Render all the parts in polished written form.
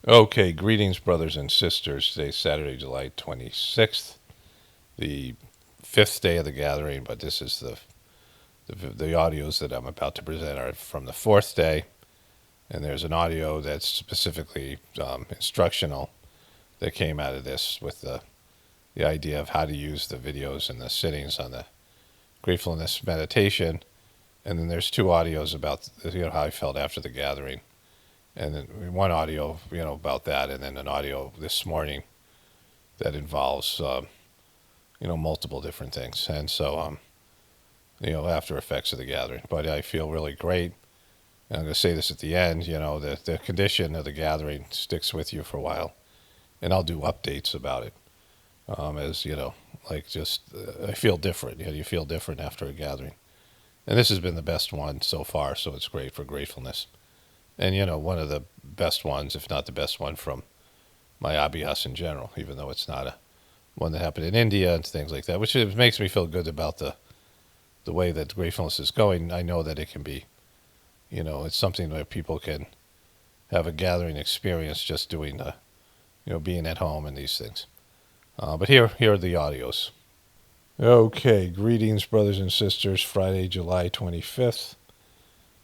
Okay, greetings, brothers and sisters. Today's Saturday, July 26th, the fifth day of the gathering, but this is the audios that I'm about to present are from the fourth day, and there's an audio that's specifically instructional that came out of this with the idea of how to use the videos and the sittings on the Gratefullness meditation, and then there's two audios about how I felt after the gathering. And then one audio, about that, and then an audio this morning that involves, multiple different things. And so, after effects of the gathering. But I feel really great. And I'm going to say this at the end, the condition of the gathering sticks with you for a while. And I'll do updates about it. I feel different. You feel different after a gathering. And this has been the best one so far, so it's great for gratefulness. And, one of the best ones, if not the best one, from my abhyas in general, even though it's not one that happened in India and things like that, which makes me feel good about the way that gratefulness is going. I know that it can be, it's something where people can have a gathering experience just doing being at home and these things. But here are the audios. Okay, greetings, brothers and sisters. Friday, July 25th.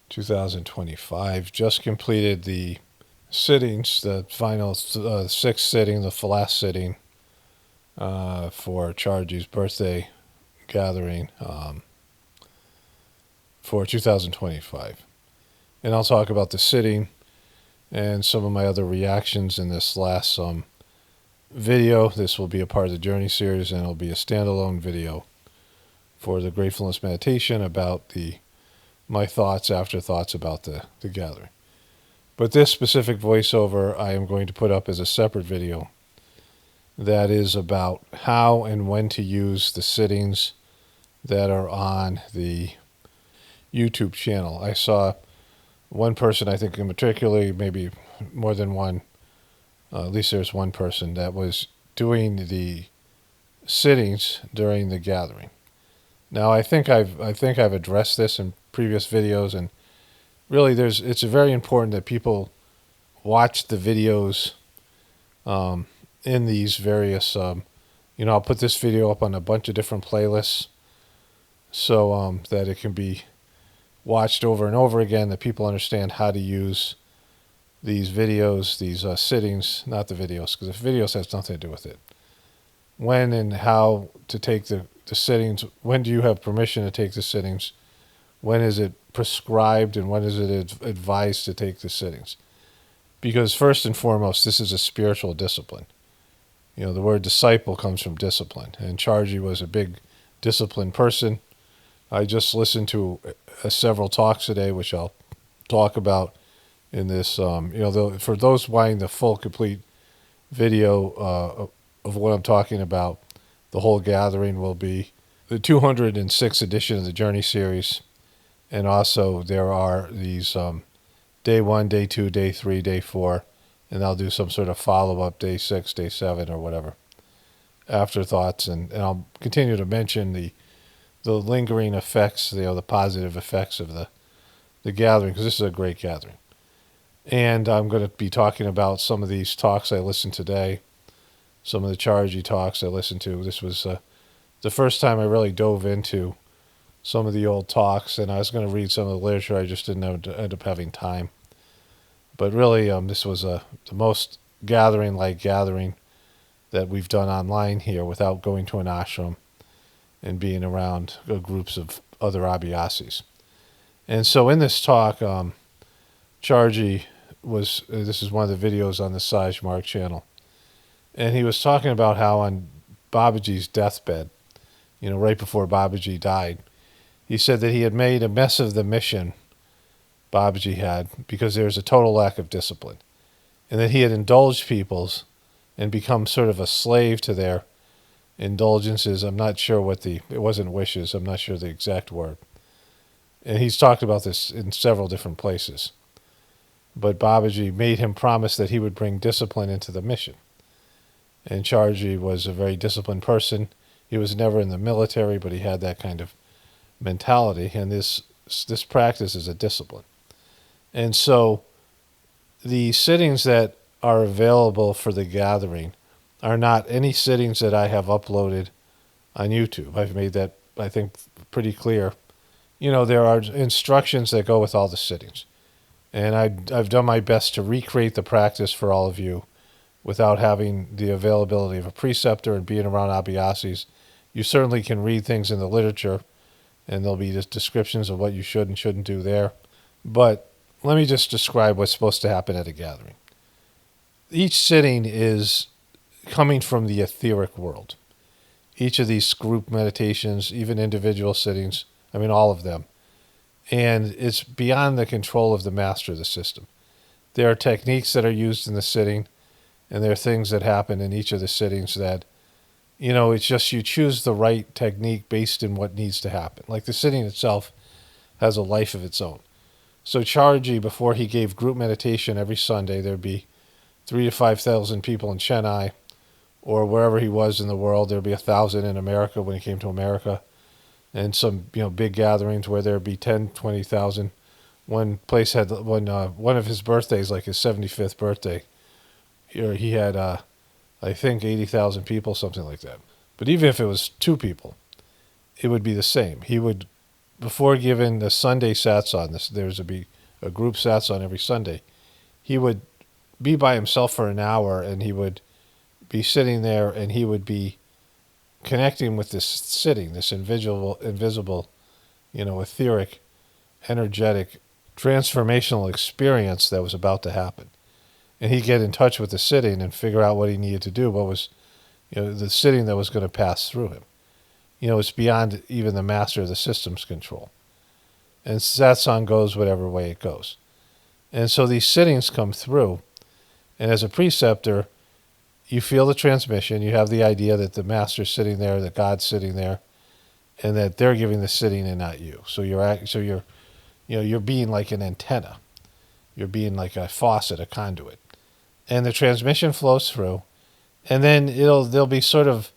2025. Just completed the sittings, the final sixth sitting, the last sitting for Chargie's birthday gathering for 2025. And I'll talk about the sitting and some of my other reactions in this last video. This will be a part of the Journey series, and it'll be a standalone video for the Gratefulness meditation about my afterthoughts about the gathering. But this specific voiceover I am going to put up as a separate video that is about how and when to use the sittings that are on the YouTube channel. I saw one person, I think in particular, maybe more than one, at least there's one person that was doing the sittings during the gathering. Now, I think I've addressed this in previous videos, and really it's very important that people watch the videos in these various, I'll put this video up on a bunch of different playlists so that it can be watched over and over again, that people understand how to use these videos, these sittings, not the videos, because the videos has nothing to do with it. When and how to take the sittings, when do you have permission to take the sittings, when is it prescribed, and when is it advised to take the sittings? Because first and foremost, this is a spiritual discipline. The word disciple comes from discipline, and Charji was a big disciplined person. I just listened to several talks today, which I'll talk about in this. For those wanting the full, complete video of what I'm talking about, the whole gathering will be the 206th edition of the Journey series. And also there are these day 1, day 2, day 3, day 4, and I'll do some sort of follow-up day 6, day 7, or whatever, afterthoughts. And I'll continue to mention the lingering effects, the positive effects of the gathering, because this is a great gathering. And I'm going to be talking about some of these talks I listened today, some of the Charji talks I listened to. This was the first time I really dove into some of the old talks, and I was going to read some of the literature. I just didn't end up having time. But really, this was the most gathering that we've done online here without going to an ashram and being around groups of other abhyasis. And so in this talk, Charji this is one of the videos on the Sahaj Marg channel, and he was talking about how on Babaji's deathbed, right before Babaji died, he said that he had made a mess of the mission Babaji had because there was a total lack of discipline, and that he had indulged people's and become sort of a slave to their indulgences. I'm not sure it wasn't wishes, I'm not sure the exact word. And he's talked about this in several different places. But Babaji made him promise that he would bring discipline into the mission. And Charji was a very disciplined person. He was never in the military, but he had that kind of mentality. And this practice is a discipline. And so the sittings that are available for the gathering are not any sittings that I have uploaded on YouTube. I've made that, I think, pretty clear. There are instructions that go with all the sittings. And I've done my best to recreate the practice for all of you without having the availability of a preceptor and being around Abhyasis. You certainly can read things in the literature, and there'll be just descriptions of what you should and shouldn't do there. But let me just describe what's supposed to happen at a gathering. Each sitting is coming from the etheric world. Each of these group meditations, even individual sittings, all of them. And it's beyond the control of the master of the system. There are techniques that are used in the sitting, and there are things that happen in each of the sittings that, it's just you choose the right technique based in what needs to happen. Like the sitting itself has a life of its own. So Charji, before he gave group meditation every Sunday, there'd be 3,000 to 5,000 people in Chennai, or wherever he was in the world. There'd be 1,000 in America when he came to America, and some big gatherings where there'd be 10, 20,000. One place had one of his birthdays, like his 75th birthday. He had I think 80,000 people, something like that. But even if it was 2 people, it would be the same. He would, before giving the Sunday satsang, there's a group satsang every Sunday. He would be by himself for an hour, and he would be sitting there, and he would be connecting with this sitting, this invisible, etheric, energetic, transformational experience that was about to happen. And he'd get in touch with the sitting and figure out what he needed to do, what was, the sitting that was going to pass through him. It's beyond even the master of the system's control. And satsang goes whatever way it goes. And so these sittings come through, and as a preceptor, you feel the transmission. You have the idea that the master's sitting there, that God's sitting there, and that they're giving the sitting and not you. So you're being like an antenna. You're being like a faucet, a conduit. And the transmission flows through, and then there'll be sort of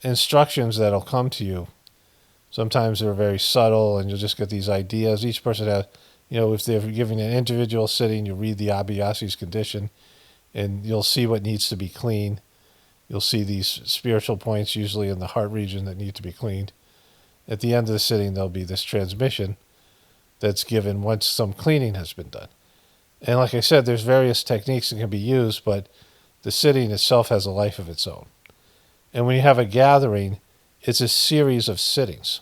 instructions that'll come to you. Sometimes they're very subtle, and you'll just get these ideas. Each person has, if they're giving an individual sitting, you read the Abhyasis condition, and you'll see what needs to be cleaned. You'll see these spiritual points, usually in the heart region, that need to be cleaned. At the end of the sitting, there'll be this transmission that's given once some cleaning has been done. And like I said, there's various techniques that can be used, but the sitting itself has a life of its own. And when you have a gathering, it's a series of sittings.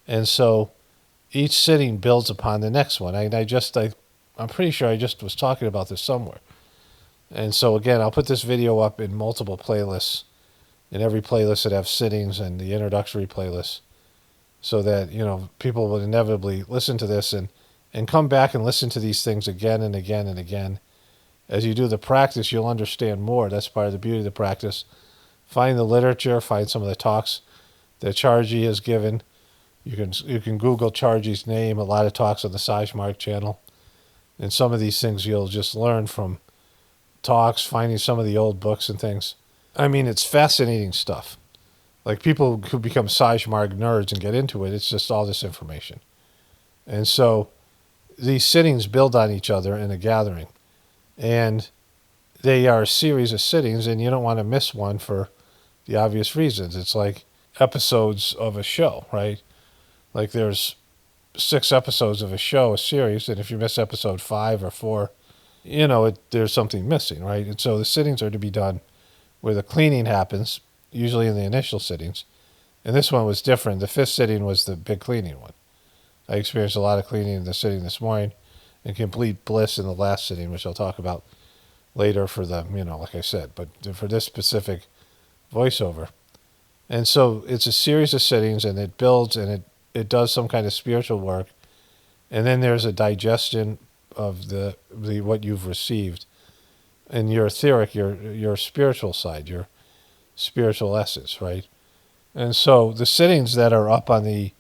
And so each sitting builds upon the next one. I'm pretty sure I just was talking about this somewhere. And so again, I'll put this video up in multiple playlists, in every playlist that have sittings and the introductory playlist, so that, people will inevitably listen to this and come back and listen to these things again and again and again. As you do the practice, you'll understand more. That's part of the beauty of the practice. Find the literature, find some of the talks that Charji has given. You can Google Charji's name, a lot of talks on the Sahaj Marg channel. And some of these things you'll just learn from talks, finding some of the old books and things. It's fascinating stuff. Like people who become Sahaj Marg nerds and get into it, it's just all this information. And so these sittings build on each other in a gathering. And they are a series of sittings, and you don't want to miss one for the obvious reasons. It's like episodes of a show, right? Like there's 6 episodes of a show, a series, and if you miss episode 5 or 4, there's something missing, right? And so the sittings are to be done where the cleaning happens, usually in the initial sittings. And this one was different. The 5th sitting was the big cleaning one. I experienced a lot of cleaning in the sitting this morning, and complete bliss in the last sitting, which I'll talk about later for the, like I said, but for this specific voiceover. And so it's a series of sittings, and it builds, and it does some kind of spiritual work. And then there's a digestion of the what you've received and your etheric, your spiritual side, your spiritual essence, right? And so the sittings that are up on the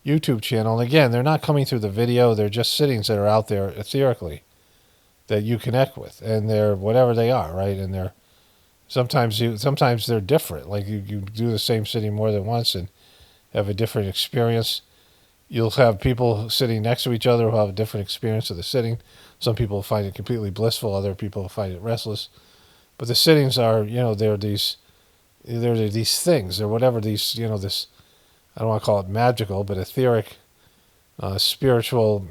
YouTube channel, and again, they're not coming through the video, they're just sittings that are out there etherically that you connect with, and they're whatever they are, right? And they're sometimes they're different. Like you do the same sitting more than once and have a different experience. You'll have people sitting next to each other who have a different experience of the sitting. Some people find it completely blissful. Other people find it restless. But the sittings are, they're these things or whatever these, this, I don't want to call it magical, but etheric, spiritual,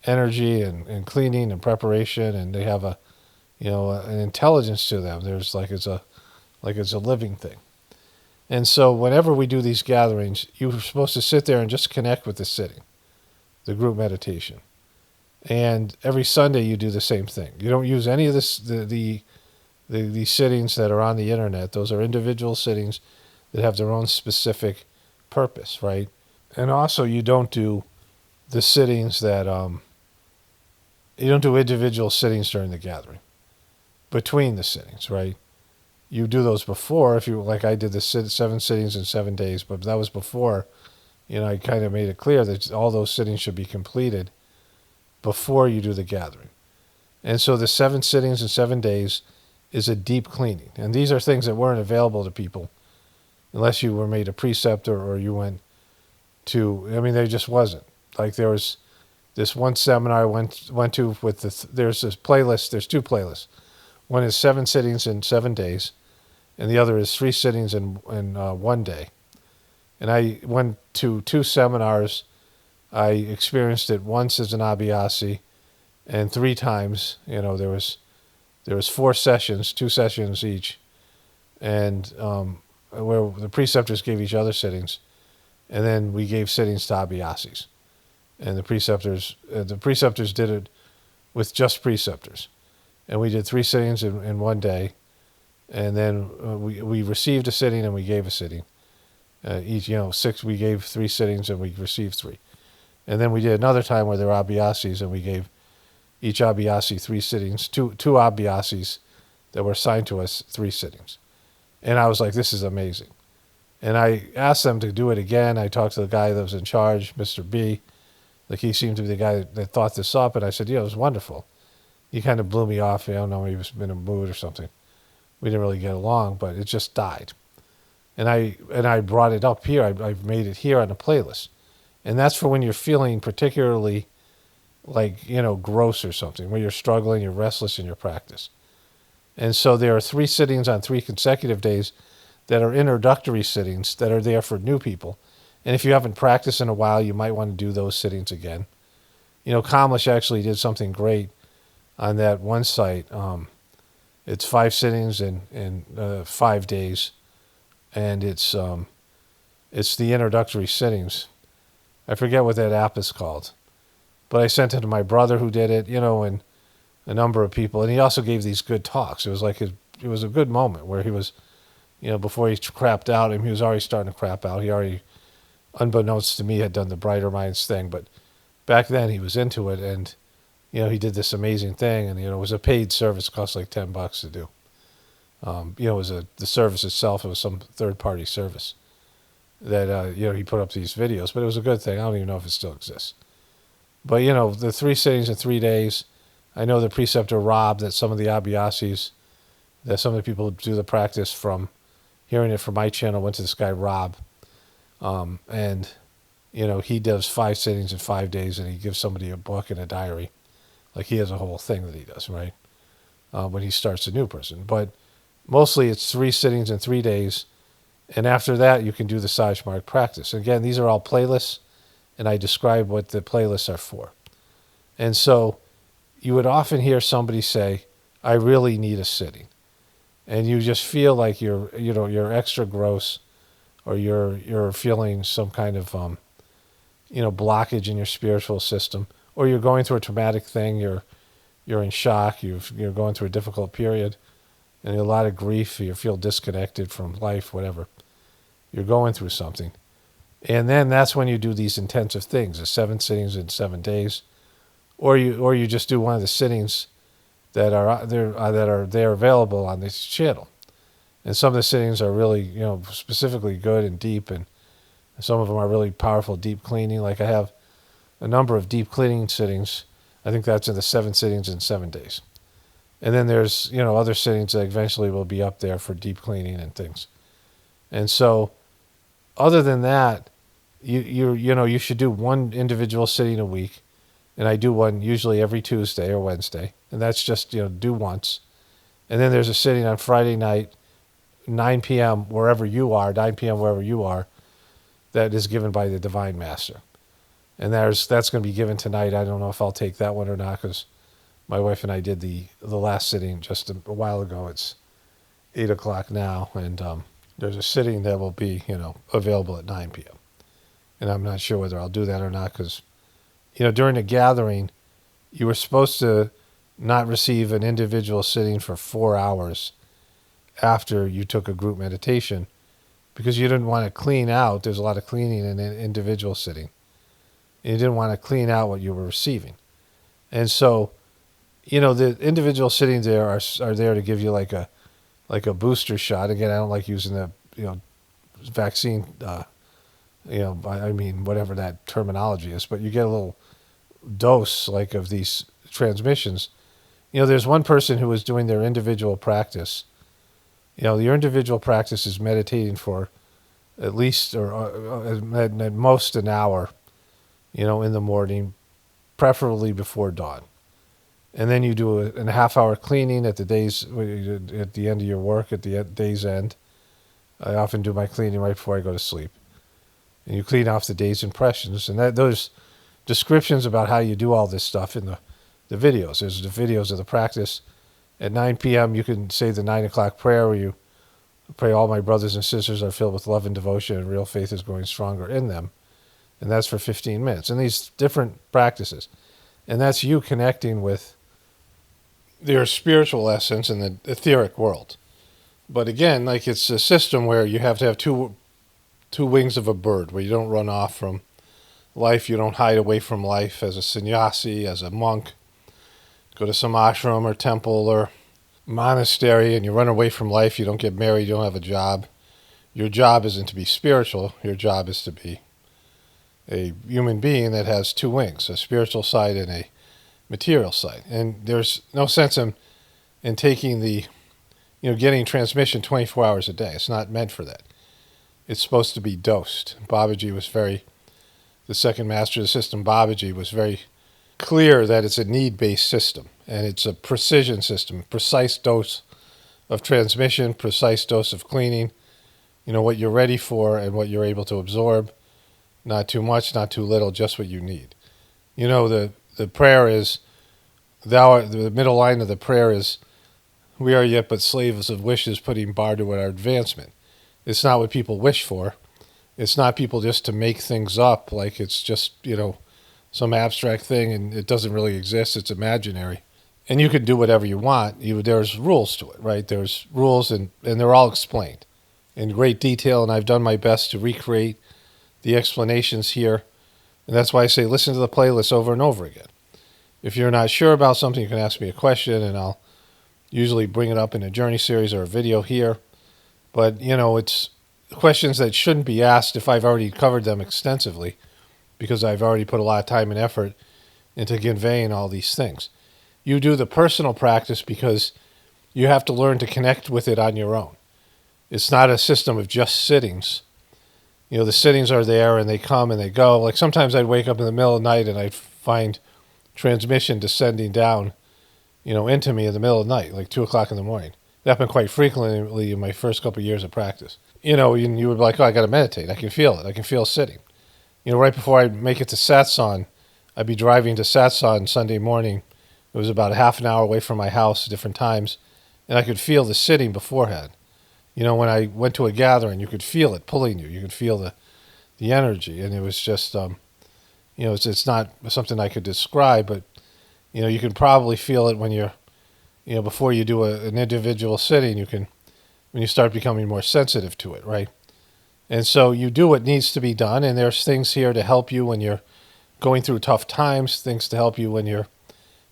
energy and cleaning and preparation, and they have an intelligence to them. There's like it's a living thing. And so whenever we do these gatherings, you're supposed to sit there and just connect with the sitting, the group meditation. And every Sunday you do the same thing. You don't use any of this, the sittings that are on the internet. Those are individual sittings that have their own specific purpose, right? And also you don't do the sittings that, you don't do individual sittings during the gathering, between the sittings, right? You do those before, if you, like I did the 7 sittings in 7 days, but that was before, I kind of made it clear that all those sittings should be completed before you do the gathering. And so the 7 sittings in 7 days is a deep cleaning. And these are things that weren't available to people unless you were made a preceptor or you went to, there just wasn't. Like there was this one seminar I went to with there's this playlist, there's 2 playlists. One is 7 sittings in 7 days, and the other is 3 sittings in 1 day. And I went to 2 seminars. I experienced it once as an Abhyasi, and 3 times. There was 4 sessions, 2 sessions each, and where the preceptors gave each other sittings, and then we gave sittings to Abhyasis. And the preceptors did it with just preceptors. And we did 3 sittings in 1 day, and then we received a sitting and we gave a sitting. Each, 6, we gave 3 sittings and we received 3. And then we did another time where there were Abhyasis, and we gave each Abhyasi 3 sittings, two Abhyasis that were assigned to us 3 sittings. And I was like, this is amazing. And I asked them to do it again. I talked to the guy that was in charge, Mr. B. Like he seemed to be the guy that thought this up, and I said, it was wonderful. He kind of blew me off. I don't know, he was in a mood or something. We didn't really get along, but it just died. And I brought it up here. I've made it here on the playlist. And that's for when you're feeling particularly like, gross or something, when you're struggling, you're restless in your practice. And so there are 3 sittings on 3 consecutive days that are introductory sittings that are there for new people. And if you haven't practiced in a while, you might want to do those sittings again. Kamlesh actually did something great on that one site. It's 5 sittings in 5 days, and it's the introductory sittings. I forget what that app is called, but I sent it to my brother who did it, and a number of people, and he also gave these good talks. It was like it was a good moment where he was, before he crapped out, and he was already starting to crap out. He already, unbeknownst to me, had done the Brighter Minds thing, but back then he was into it, and he did this amazing thing, and it was a paid service. It cost like $10 to do. It was the service itself. It was some third-party service that he put up these videos, but it was a good thing. I don't even know if it still exists. But the 3 sittings in 3 days. I know the preceptor Rob, that some of the Abhyasis, that some of the people who do the practice from hearing it from my channel went to this guy Rob, and he does 5 sittings in 5 days, and he gives somebody a book and a diary. Like he has a whole thing that he does, right? When he starts a new person. But mostly it's 3 sittings in 3 days. And after that, you can do the Sahaj Marg practice. Again, these are all playlists, and I describe what the playlists are for. And so you would often hear somebody say, I really need a sitting. And you just feel like you're extra gross, or you're feeling some kind of, blockage in your spiritual system, or you're going through a traumatic thing, you're in shock, you're going through a difficult period, and a lot of grief, you feel disconnected from life, whatever. You're going through something. And then that's when you do these intensive things, the 7 sittings in 7 days, or you just do one of the sittings that are there available on this channel. And some of the sittings are really, specifically good and deep, and some of them are really powerful, deep cleaning. Like I have a number of deep cleaning sittings. I think that's in the 7 sittings in 7 days. And then there's, other sittings that eventually will be up there for deep cleaning and things. And so, other than that, you should do one individual sitting a week, and I do one usually every Tuesday or Wednesday, and that's just do once, and then there's a sitting on Friday night, 9 p.m. wherever you are, 9 p.m. wherever you are, that is given by the Divine Master, and that's going to be given tonight. I don't know if I'll take that one or not because my wife and I did the last sitting just a while ago. It's 8 o'clock now, and there's a sitting that will be available at 9 p.m. And I'm not sure whether I'll do that or not because during the gathering, you were supposed to not receive an individual sitting for 4 hours after you took a group meditation because you didn't want to clean out. There's a lot of cleaning in an individual sitting. And you didn't want to clean out what you were receiving. And so, the individual sittings there are there to give you like a booster shot. Again, I don't like using the, vaccine, whatever that terminology is, but you get a little dose like of these transmissions. There's one person who was doing their individual practice. Your individual practice is meditating for at least or at most an hour, in the morning, preferably before dawn. And then you do a half-hour cleaning at the end of your work, at the day's end. I often do my cleaning right before I go to sleep. And you clean off the day's impressions. And those descriptions about how you do all this stuff in the videos. There's the videos of the practice. At 9 p.m., you can say the 9 o'clock prayer where you pray, all my brothers and sisters are filled with love and devotion and real faith is growing stronger in them. And that's for 15 minutes. And these different practices. And that's you connecting with their spiritual essence in the etheric world. But again, it's a system where you have to have two wings of a bird, where you don't run off from life, you don't hide away from life as a sannyasi, as a monk, go to some ashram or temple or monastery and you run away from life, you don't get married, you don't have a job. Your job isn't to be spiritual, your job is to be a human being that has two wings, a spiritual side and a material side. And there's no sense in taking getting transmission 24 hours a day. It's not meant for that. It's supposed to be dosed. Babaji was the second master of the system, Babaji, was very clear that it's a need-based system. And it's a precision system, precise dose of transmission, precise dose of cleaning, what you're ready for and what you're able to absorb. Not too much, not too little, just what you need. The prayer is, the middle line of the prayer is, we are yet but slaves of wishes, putting bar to our advancement. It's not what people wish for. It's not people just to make things up like it's just, some abstract thing and it doesn't really exist. It's imaginary. And you can do whatever you want. There's rules to it, right? There's rules and they're all explained in great detail. And I've done my best to recreate the explanations here. And that's why I say listen to the playlist over and over again. If you're not sure about something, you can ask me a question and I'll usually bring it up in a journey series or a video here. But, it's questions that shouldn't be asked if I've already covered them extensively because I've already put a lot of time and effort into conveying all these things. You do the personal practice because you have to learn to connect with it on your own. It's not a system of just sittings. The sittings are there and they come and they go. Like sometimes I'd wake up in the middle of the night and I'd find transmission descending down, into me in the middle of the night, like 2 o'clock in the morning. It happened quite frequently in my first couple of years of practice. You would be like, oh, I got to meditate. I can feel it. I can feel sitting. Right before I make it to satsang, I'd be driving to satsang Sunday morning. It was about a half an hour away from my house at different times, and I could feel the sitting beforehand. When I went to a gathering, you could feel it pulling you. You could feel the energy, and it was just, it's not something I could describe, but, you can probably feel it when you're, before you do an individual sitting, when you start becoming more sensitive to it, right? And so you do what needs to be done, and there's things here to help you when you're going through tough times, things to help you when you're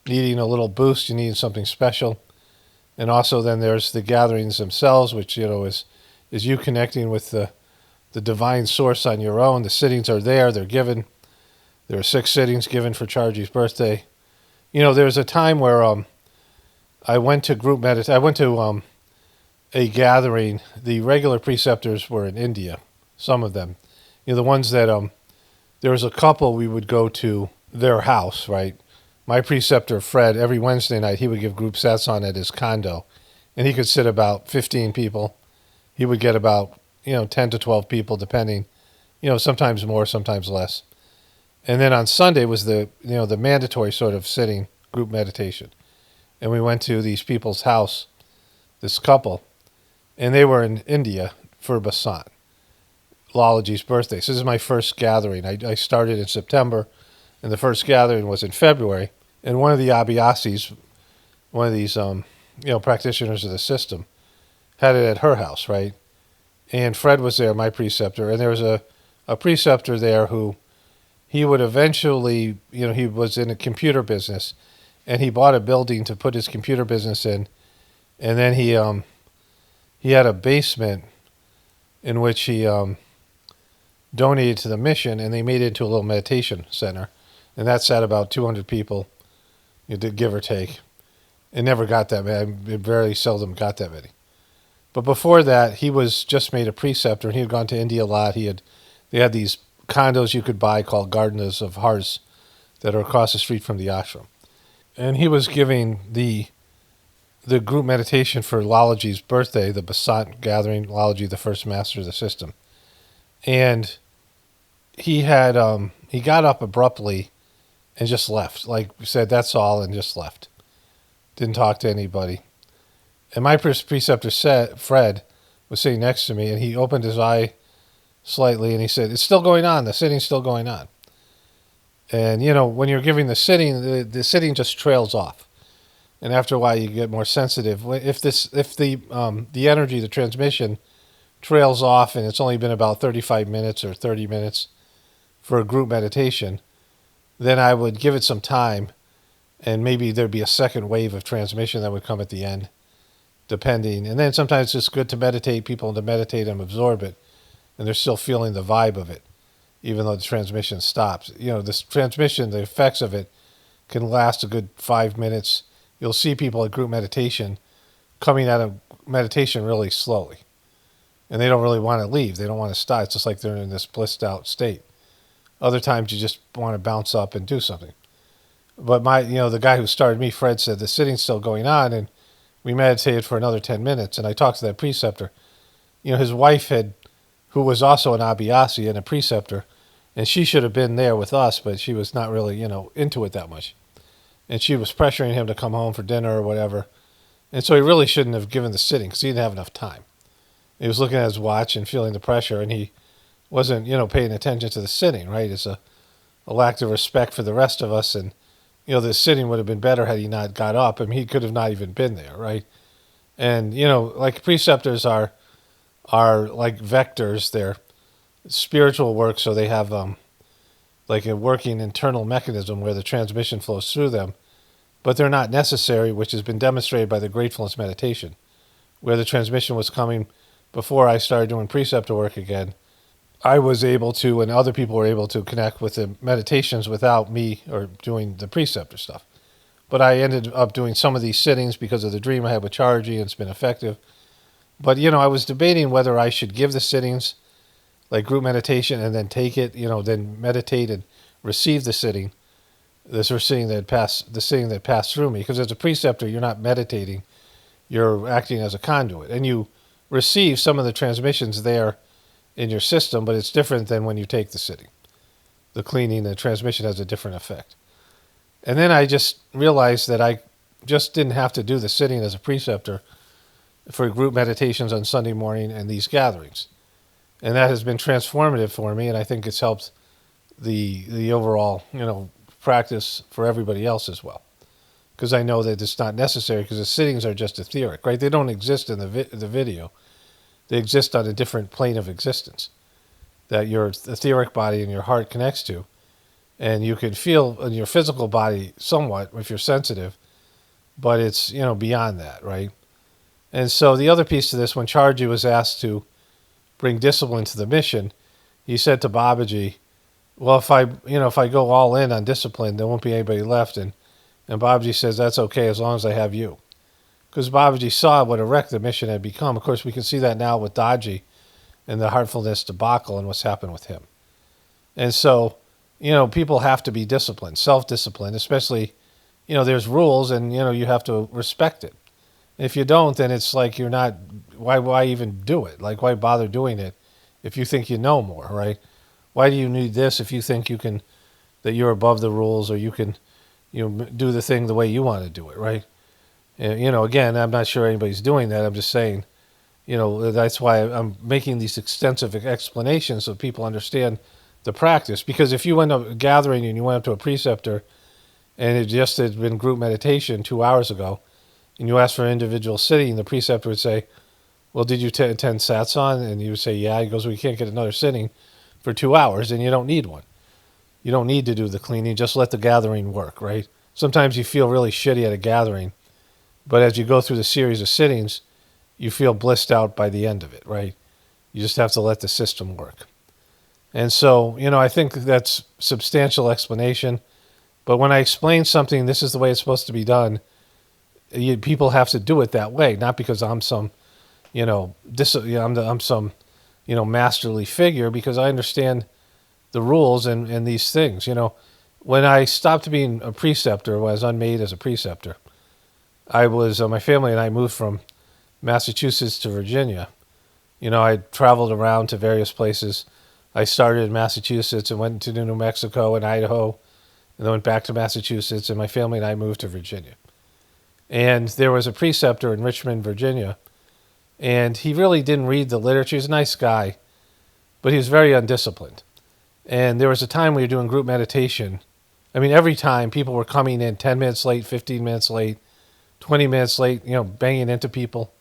needing a little boost, you need something special. And also then there's the gatherings themselves, which, is you connecting with the divine source on your own. The sittings are there, they're given. There are 6 sittings given for Chargie's birthday. There's a time where I went to group meditation. I went to a gathering. The regular preceptors were in India, some of them. The ones that there was a couple, we would go to their house, right? My preceptor, Fred, every Wednesday night, he would give group sets on at his condo, and he could sit about 15 people. He would get about, 10 to 12 people, depending, sometimes more, sometimes less. And then on Sunday was the mandatory sort of sitting group meditation. And we went to these people's house, this couple, and they were in India for Basant, Lalaji's birthday. So this is my first gathering. I started in September, and the first gathering was in February. And one of the Abhyasis, one of these practitioners of the system, had it at her house, right? And Fred was there, my preceptor, and there was a preceptor there who he would eventually, he was in a computer business, and he bought a building to put his computer business in, and then he had a basement in which he donated to the mission, and they made it into a little meditation center, and that sat about 200 people, give or take. It never got that many. It very seldom got that many. But before that, he was just made a preceptor, and he had gone to India a lot. They had these condos you could buy called Gardens of Hearts that are across the street from the ashram. And he was giving the group meditation for Lalaji's birthday, the Basant gathering, Lalaji, the first master of the system. And he got up abruptly and just left. Like we said, that's all, and just left. Didn't talk to anybody. And my preceptor, Fred, was sitting next to me, and he opened his eye slightly, and he said, "It's still going on. The sitting's still going on." And, when you're giving the sitting, the sitting just trails off. And after a while, you get more sensitive. If the energy, the transmission, trails off, and it's only been about 35 minutes or 30 minutes for a group meditation, then I would give it some time, and maybe there'd be a second wave of transmission that would come at the end, depending. And then sometimes it's just good to meditate, people to meditate and absorb it, and they're still feeling the vibe of it, even though the transmission stops. This transmission, the effects of it can last a good 5 minutes. You'll see people at group meditation coming out of meditation really slowly, and they don't really want to leave. They don't want to stop. It's just like they're in this blissed out state. Other times you just want to bounce up and do something. But the guy who started me, Fred, said the sitting's still going on, and we meditated for another 10 minutes, and I talked to that preceptor. His wife who was also an Abhyasi and a preceptor, and she should have been there with us, but she was not really, into it that much. And she was pressuring him to come home for dinner or whatever. And so he really shouldn't have given the sitting because he didn't have enough time. He was looking at his watch and feeling the pressure, and he wasn't, paying attention to the sitting, right? It's a lack of respect for the rest of us, and the sitting would have been better had he not got up. I mean, he could have not even been there, right? And, like preceptors are like vectors. They're spiritual work, so they have like a working internal mechanism where the transmission flows through them. But they're not necessary, which has been demonstrated by the Gratefullness meditation, where the transmission was coming before I started doing preceptor work again. I was able to, and other people were able to, connect with the meditations without me or doing the preceptor stuff. But I ended up doing some of these sittings because of the dream I had with Charji, and it's been effective. But, I was debating whether I should give the sittings, like group meditation, and then take it, then meditate and receive the sitting, the sitting that passed through me. Because as a preceptor, you're not meditating, you're acting as a conduit. And you receive some of the transmissions there in your system, but it's different than when you take the sitting. The cleaning, the transmission has a different effect. And then I just realized that I just didn't have to do the sitting as a preceptor for group meditations on Sunday morning and these gatherings. And that has been transformative for me, and I think it's helped the overall, practice for everybody else as well. Because I know that it's not necessary, because the sittings are just etheric, right? They don't exist in the video. They exist on a different plane of existence that your etheric body and your heart connects to. And you can feel in your physical body somewhat if you're sensitive, but it's, beyond that, right? And so the other piece to this, when Charji was asked to bring discipline to the mission, he said to Babaji, well, if I go all in on discipline, there won't be anybody left. And Babaji says, that's okay as long as I have you. Because Babaji saw what a wreck the mission had become. Of course, we can see that now with Daji and the Heartfulness debacle and what's happened with him. And so people have to be disciplined, self-disciplined, especially, there's rules and, you have to respect it. If you don't, then it's like you're not, why even do it? Like, why bother doing it if you think you know more, right? Why do you need this if you think that you're above the rules, or you can, do the thing the way you want to do it, right? And, again, I'm not sure anybody's doing that. I'm just saying, that's why I'm making these extensive explanations so people understand the practice. Because if you went up gathering and you went up to a preceptor and it just had been group meditation 2 hours ago, and you asked for an individual sitting, the preceptor would say, well, did you attend satsang? And you would say, yeah. He goes, well, you can't get another sitting for 2 hours, and you don't need one. You don't need to do the cleaning. Just let the gathering work, right? Sometimes you feel really shitty at a gathering, but as you go through the series of sittings, you feel blissed out by the end of it, right? You just have to let the system work. And so, I think that's substantial explanation. But when I explain something, this is the way it's supposed to be done, people have to do it that way, not because I'm some, I'm some, masterly figure, because I understand the rules and these things. When I stopped being a preceptor, when I was unmade as a preceptor, I was, my family and I moved from Massachusetts to Virginia. I traveled around to various places. I started in Massachusetts and went to New Mexico and Idaho, and then went back to Massachusetts, and my family and I moved to Virginia. And there was a preceptor in Richmond, Virginia, and he really didn't read the literature. He's a nice guy, but he was very undisciplined. And there was a time we were doing group meditation. I mean, every time people were coming in 10 minutes late, 15 minutes late, 20 minutes late, banging into people.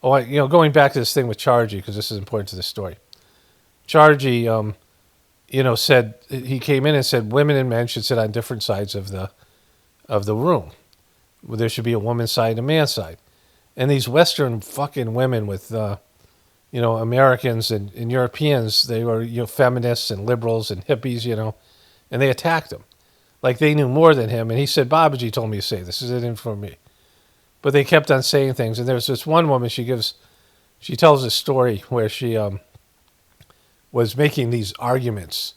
Going back to this thing with Charji, because this is important to the story. Charji, said, he came in and said women and men should sit on different sides of the room. There should be a woman's side and a man's side. And these Western fucking women with, Americans and Europeans, they were, feminists and liberals and hippies, and they attacked him. Like they knew more than him. And he said, Babaji told me to say this isn't for me. But they kept on saying things. And there's this one woman, she tells a story where she was making these arguments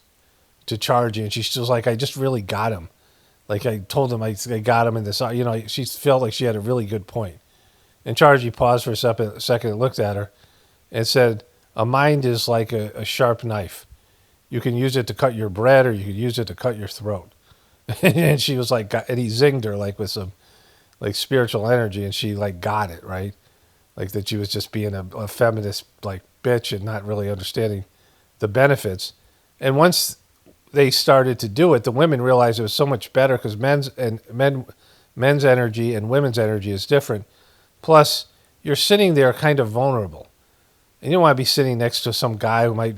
to Charji. And she was like, I just really got him. Like I told him I got him in this, she felt like she had a really good point. And Charji paused for a second and looked at her and said, a mind is like a sharp knife. You can use it to cut your bread, or you can use it to cut your throat. And she was like, and he zinged her like with some like spiritual energy, and she like got it, right? Like that she was just being a feminist like bitch and not really understanding the benefits. And once they started to do it, the women realized it was so much better, because men's energy and women's energy is different. Plus, you're sitting there kind of vulnerable. And you don't want to be sitting next to some guy who might,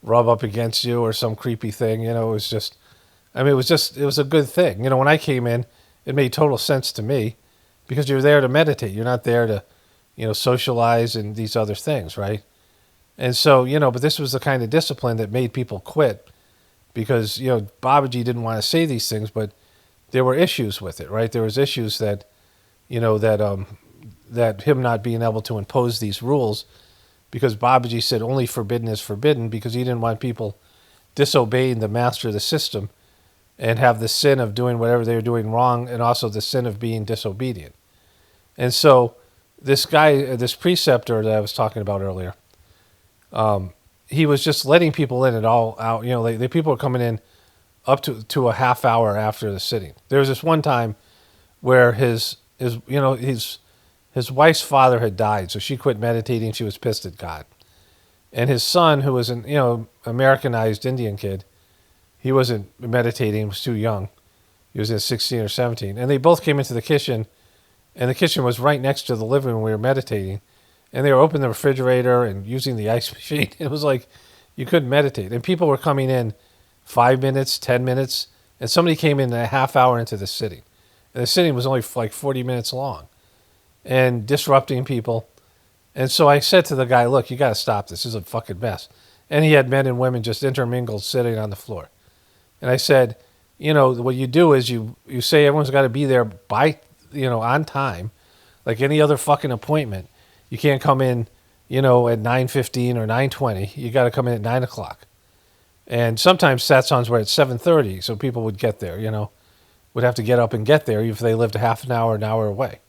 rub up against you or some creepy thing. It was a good thing. When I came in, it made total sense to me, because you're there to meditate. You're not there to, socialize and these other things, right? And so, but this was the kind of discipline that made people quit, because, Babaji didn't want to say these things, but there were issues with it, right? There was issues that, that him not being able to impose these rules, because Babaji said only forbidden is forbidden, because he didn't want people disobeying the master of the system and have the sin of doing whatever they were doing wrong, and also the sin of being disobedient. And so this guy, this preceptor that I was talking about earlier, he was just letting people in and all out. The people were coming in up to a half hour after the sitting. There was this one time where his wife's father had died, so she quit meditating. She was pissed at God. And his son, who was an Americanized Indian kid, he wasn't meditating, was too young. He was in 16 or 17. And they both came into the kitchen, and the kitchen was right next to the living room when we were meditating. And they were opening the refrigerator and using the ice machine. It was like you couldn't meditate. And people were coming in 5 minutes, 10 minutes, and somebody came in a half hour into the sitting. And the sitting was only like 40 minutes long, and disrupting people. And so I said to the guy, look, you got to stop this. This is a fucking mess. And he had men and women just intermingled sitting on the floor. And I said, what you do is you say everyone's got to be there by, on time, like any other fucking appointment. You can't come in, at 9:15 or 9:20. You got to come in at 9 o'clock. And sometimes satsans were at 7:30, so people would get there, would have to get up and get there if they lived a half an hour away.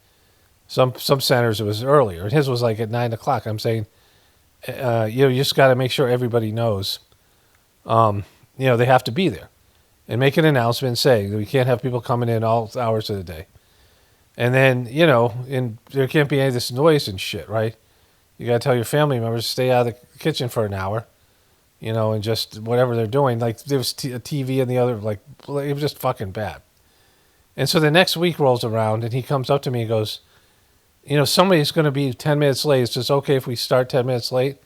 Some centers it was earlier, and his was like at 9 o'clock. I'm saying, you just got to make sure everybody knows, they have to be there, and make an announcement and say we can't have people coming in all hours of the day. And then, and there can't be any of this noise and shit, right? You got to tell your family members to stay out of the kitchen for an hour, and just whatever they're doing. Like there was a TV in the other, like it was just fucking bad. And so the next week rolls around and he comes up to me and goes, somebody's going to be 10 minutes late. It's just okay if we start 10 minutes late.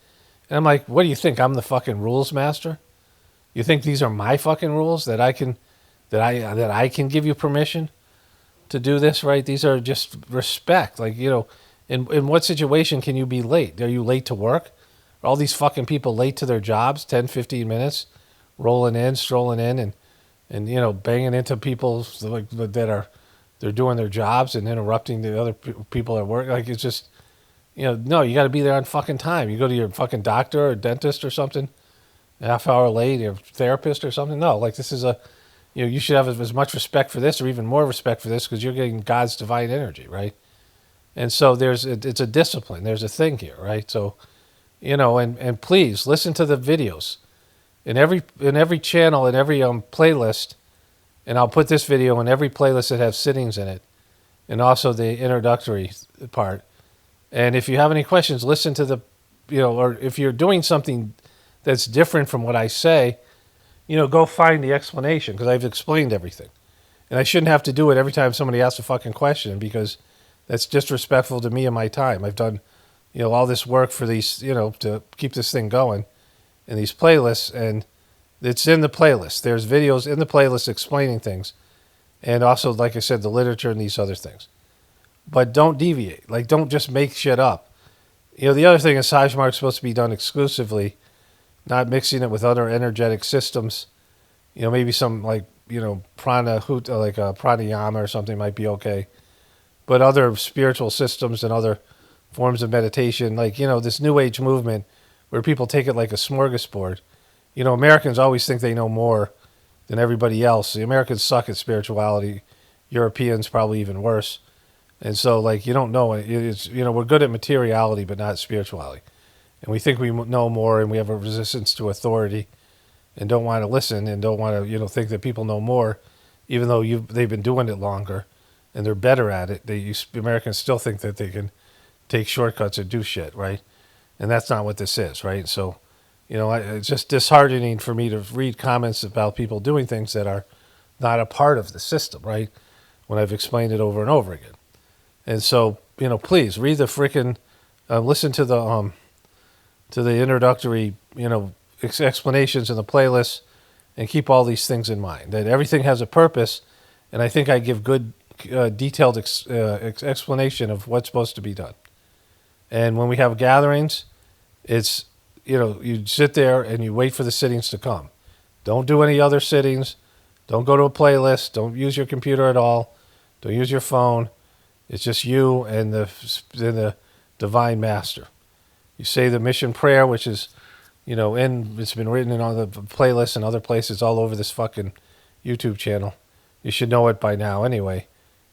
And I'm like, what do you think? I'm the fucking rules master? You think these are my fucking rules that I can give you permission to do this, right? These are just respect. Like, in what situation can you be late? Are you late to work? Are all these fucking people late to their jobs, 10, 15 minutes, strolling in and banging into people like they're doing their jobs and interrupting the other people at work. Like, it's just, no, you got to be there on fucking time. You go to your fucking doctor or dentist or something, a half hour late, your therapist or something. No, like this is you should have as much respect for this or even more respect for this because you're getting God's divine energy, right? And so it's a discipline. There's a thing here, right? So, and please listen to the videos in every channel, in every playlist. And I'll put this video in every playlist that has sittings in it, and also the introductory part. And if you have any questions, listen to the, or if you're doing something that's different from what I say, go find the explanation because I've explained everything. And I shouldn't have to do it every time somebody asks a fucking question because that's disrespectful to me and my time. I've done, all this work for these, to keep this thing going in these playlists, and it's in the playlist. There's videos in the playlist explaining things. And also, like I said, the literature and these other things. But don't deviate. Like, don't just make shit up. The other thing is Sahaj Marg is supposed to be done exclusively, not mixing it with other energetic systems. Maybe some like, Pranhuiti, like a pranayama or something might be okay. But other spiritual systems and other forms of meditation, like, this New Age movement where people take it like a smorgasbord. Americans always think they know more than everybody else. The Americans suck at spirituality. Europeans probably even worse. And so, like, you don't know. It's, we're good at materiality, but not spirituality. And we think we know more, and we have a resistance to authority and don't want to listen and don't want to, think that people know more, even though they've been doing it longer and they're better at it. Americans still think that they can take shortcuts and do shit, right? And that's not what this is, right? So, it's just disheartening for me to read comments about people doing things that are not a part of the system, right? When I've explained it over and over again. And so, please read the freaking, listen to the introductory, explanations in the playlist, and keep all these things in mind. That everything has a purpose, and I think I give good, detailed explanation of what's supposed to be done. And when we have gatherings, it's, you sit there and you wait for the sittings to come. Don't do any other sittings. Don't go to a playlist. Don't use your computer at all. Don't use your phone. It's just you and the divine master. You say the mission prayer, which is, it's been written in all the playlists and other places all over this fucking YouTube channel. You should know it by now anyway.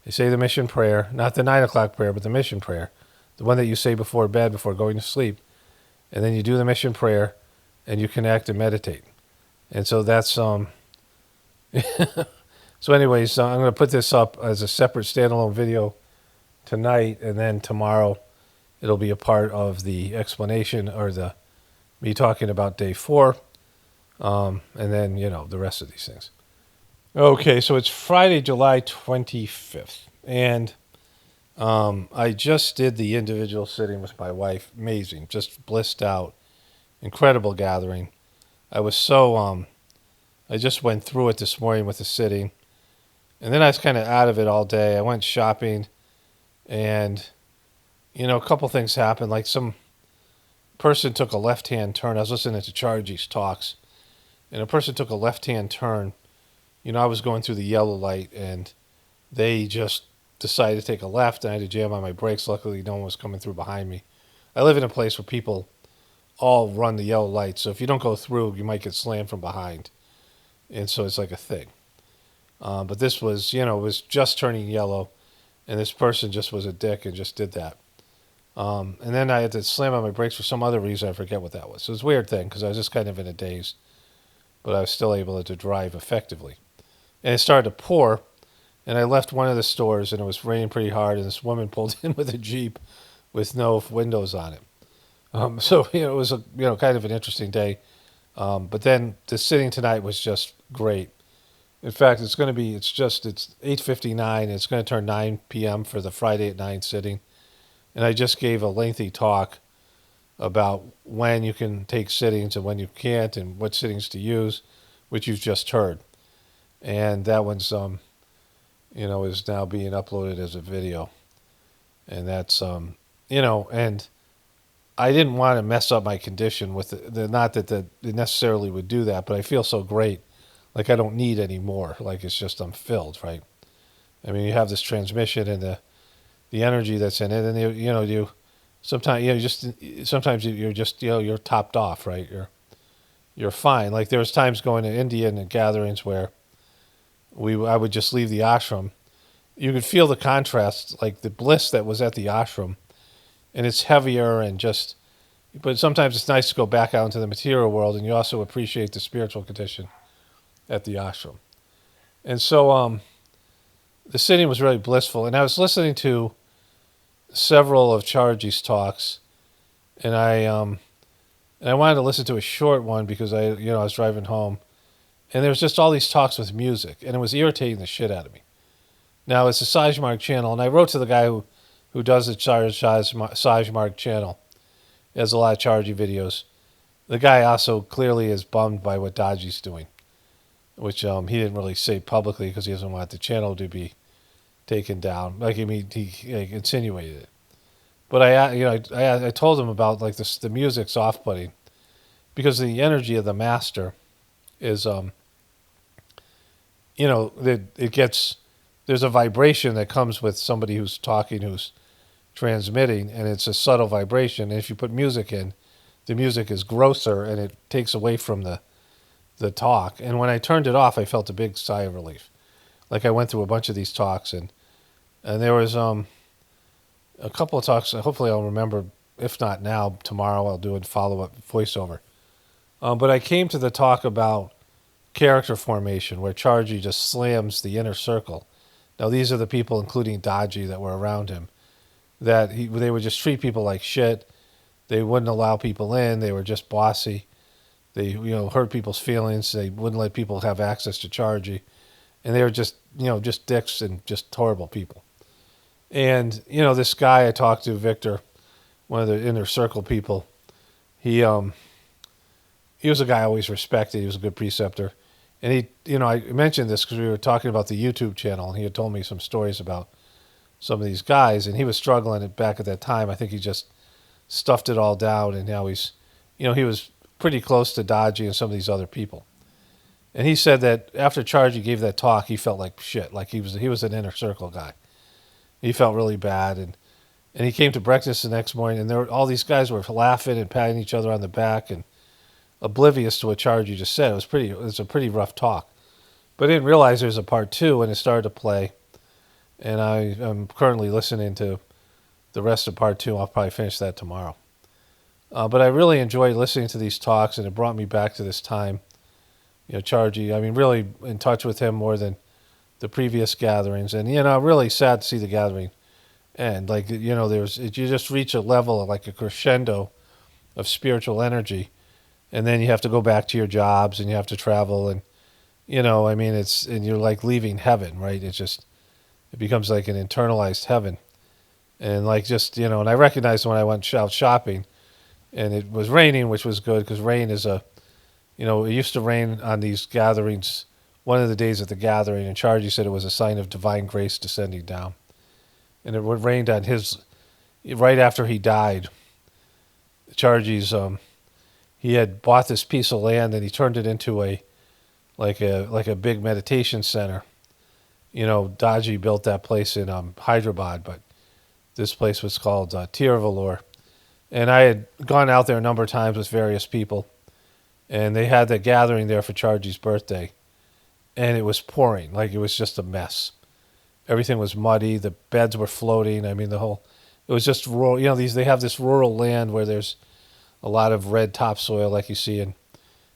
You say the mission prayer, not the 9 o'clock prayer, but the mission prayer. The one that you say before bed, before going to sleep. And then you do the mission prayer, and you connect and meditate. And so that's So anyways, I'm going to put this up as a separate standalone video tonight, and then tomorrow it'll be a part of the explanation or me talking about day 4, and then the rest of these things. Okay, so it's Friday, July 25th, and I just did the individual sitting with my wife. Amazing. Just blissed out. Incredible gathering. I was so, I just went through it this morning with the sitting. And then I was kind of out of it all day. I went shopping and, a couple things happened. Like some person took a left-hand turn. I was listening to Chargie's talks. And a person took a left-hand turn. I was going through the yellow light and they just decided to take a left, and I had to jam on my brakes. Luckily, no one was coming through behind me. I live in a place where people all run the yellow lights. So if you don't go through, you might get slammed from behind. And so it's like a thing. But this was, it was just turning yellow. And this person just was a dick and just did that. And then I had to slam on my brakes for some other reason. I forget what that was. So it was a weird thing because I was just kind of in a daze. But I was still able to drive effectively. And it started to pour. And I left one of the stores and it was raining pretty hard. And this woman pulled in with a Jeep with no windows on it. So, it was a, kind of an interesting day. But then the sitting tonight was just great. In fact, it's 8:59. It's going to turn 9 p.m. for the Friday at 9 sitting. And I just gave a lengthy talk about when you can take sittings and when you can't and what sittings to use, which you've just heard. And that one's, is now being uploaded as a video. And that's, and I didn't want to mess up my condition with not that it necessarily would do that, but I feel so great. Like I don't need any more. Like it's just I'm filled, right? I mean, you have this transmission and the energy that's in it, and you sometimes you're just you're topped off, right? You're fine. Like there was times going to Indian gatherings where I would just leave the ashram. You could feel the contrast, like the bliss that was at the ashram, and it's heavier and just. But sometimes it's nice to go back out into the material world, and you also appreciate the spiritual condition at the ashram. And so the sitting was really blissful. And I was listening to several of Chargy's talks, and I wanted to listen to a short one because I was driving home, and there was just all these talks with music, and it was irritating the shit out of me. Now it's the Sahaj Marg channel, and I wrote to the guy who does the Sahaj Marg channel. He has a lot of Chargy videos. The guy also clearly is bummed by what Daji's doing, which he didn't really say publicly because he doesn't want the channel to be taken down. Like he insinuated it. But I told him about like the music's off-putting because the energy of the master is it gets there's a vibration that comes with somebody who's talking, who's transmitting, and it's a subtle vibration. And if you put music in, the music is grosser and it takes away from the talk. And when I turned it off, I felt a big sigh of relief. Like I went through a bunch of these talks, and there was a couple of talks. Hopefully, I'll remember. If not now, tomorrow I'll do a follow-up voiceover. But I came to the talk about character formation, where Chargy just slams the inner circle. Now, these are the people, including Daji, that were around him, that they would just treat people like shit. They wouldn't allow people in. They were just bossy. They, hurt people's feelings. They wouldn't let people have access to Chargy. And they were just, just dicks and just horrible people. And, this guy I talked to, Victor, one of the inner circle people, he was a guy I always respected. He was a good preceptor. And I mentioned this because we were talking about the YouTube channel, and he had told me some stories about some of these guys, and he was struggling back at that time. I think he just stuffed it all down, and now he's, he was pretty close to Daji and some of these other people. And he said that after Chargy gave that talk, he felt like shit, like he was an inner circle guy. He felt really bad, and he came to breakfast the next morning, and all these guys were laughing and patting each other on the back and oblivious to what Chargy just said. It was a pretty rough talk. But I didn't realize there was a part two, and it started to play. And I'm currently listening to the rest of part two. I'll probably finish that tomorrow. But I really enjoyed listening to these talks, and it brought me back to this time. Chargy, really in touch with him more than the previous gatherings. And, really sad to see the gathering end. Like, you just reach a level of like a crescendo of spiritual energy. And then you have to go back to your jobs and you have to travel. And, and you're like leaving heaven, right? It becomes like an internalized heaven. And like and I recognized when I went out shopping and it was raining, which was good because rain is it used to rain on these gatherings, one of the days of the gathering, and Chargy said it was a sign of divine grace descending down. And it rained on right after he died. Chargy's, he had bought this piece of land and he turned it into a big meditation center. Daji built that place in Hyderabad, but this place was called Tiruvalur. And I had gone out there a number of times with various people, and they had the gathering there for Chargie's birthday, and it was pouring. Like, it was just a mess. Everything was muddy. The beds were floating. I mean, it was just rural. You know, they have this rural land where there's a lot of red topsoil, like you see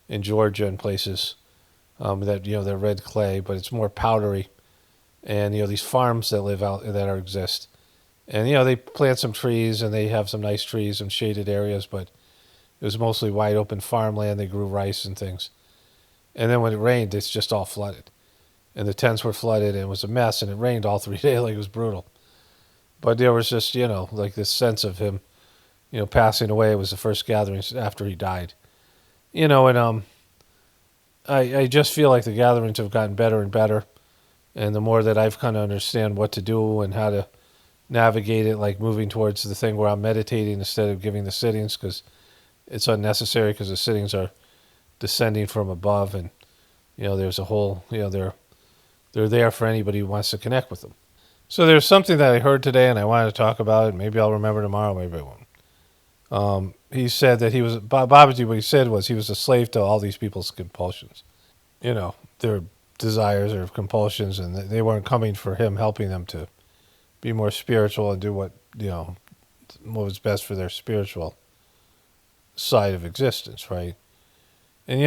in Georgia and places, that, they're red clay, but it's more powdery. And, these farms that live out that exist. And, they plant some trees, and they have some nice trees and shaded areas, but it was mostly wide open farmland. They grew rice and things. And then when it rained, it's just all flooded. And the tents were flooded, and it was a mess, and it rained all 3 days. Like, it was brutal. But there was just, like this sense of him, passing away. It was the first gathering after he died. And I just feel like the gatherings have gotten better and better. And the more that I've kind of understand what to do and how to navigate it, like moving towards the thing where I'm meditating instead of giving the sittings, because it's unnecessary, because the sittings are descending from above, and there's a whole, they're there for anybody who wants to connect with them. So there's something that I heard today, and I wanted to talk about it. Maybe I'll remember tomorrow, maybe I won't. He said that Babaji, what he said was he was a slave to all these people's compulsions. Their desires or compulsions, and they weren't coming for him, helping them to be more spiritual and do what was best for their spiritual side of existence, right? And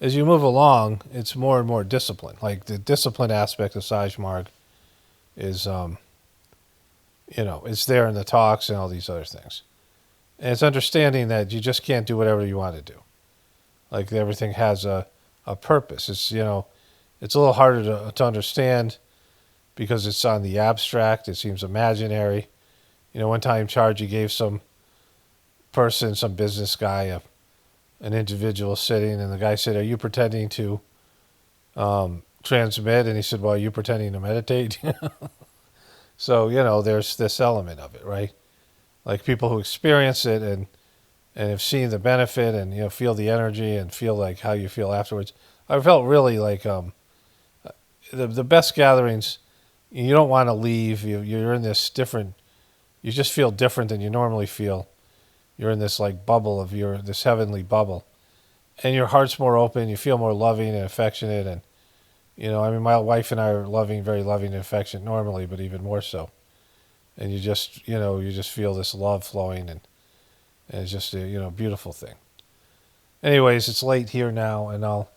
as you move along, it's more and more discipline. Like, the discipline aspect of Sahaj Marg is, it's there in the talks and all these other things. And it's understanding that you just can't do whatever you want to do. Like, everything has a purpose. It's, it's a little harder to understand because it's on the abstract. It seems imaginary. One time Chargy gave some person, some business guy, an individual sitting, and the guy said, "Are you pretending to transmit?" And he said, "Well, are you pretending to meditate?" So, there's this element of it, right? Like, people who experience it and have seen the benefit and, feel the energy and feel like how you feel afterwards. I felt really like the best gatherings, you don't want to leave. You're in this different, you just feel different than you normally feel. You're in this like bubble of this heavenly bubble, and your heart's more open. You feel more loving and affectionate, and my wife and I are very loving and affectionate normally, but even more so. And you just feel this love flowing, and it's just a beautiful thing. Anyways, it's late here now, and I'll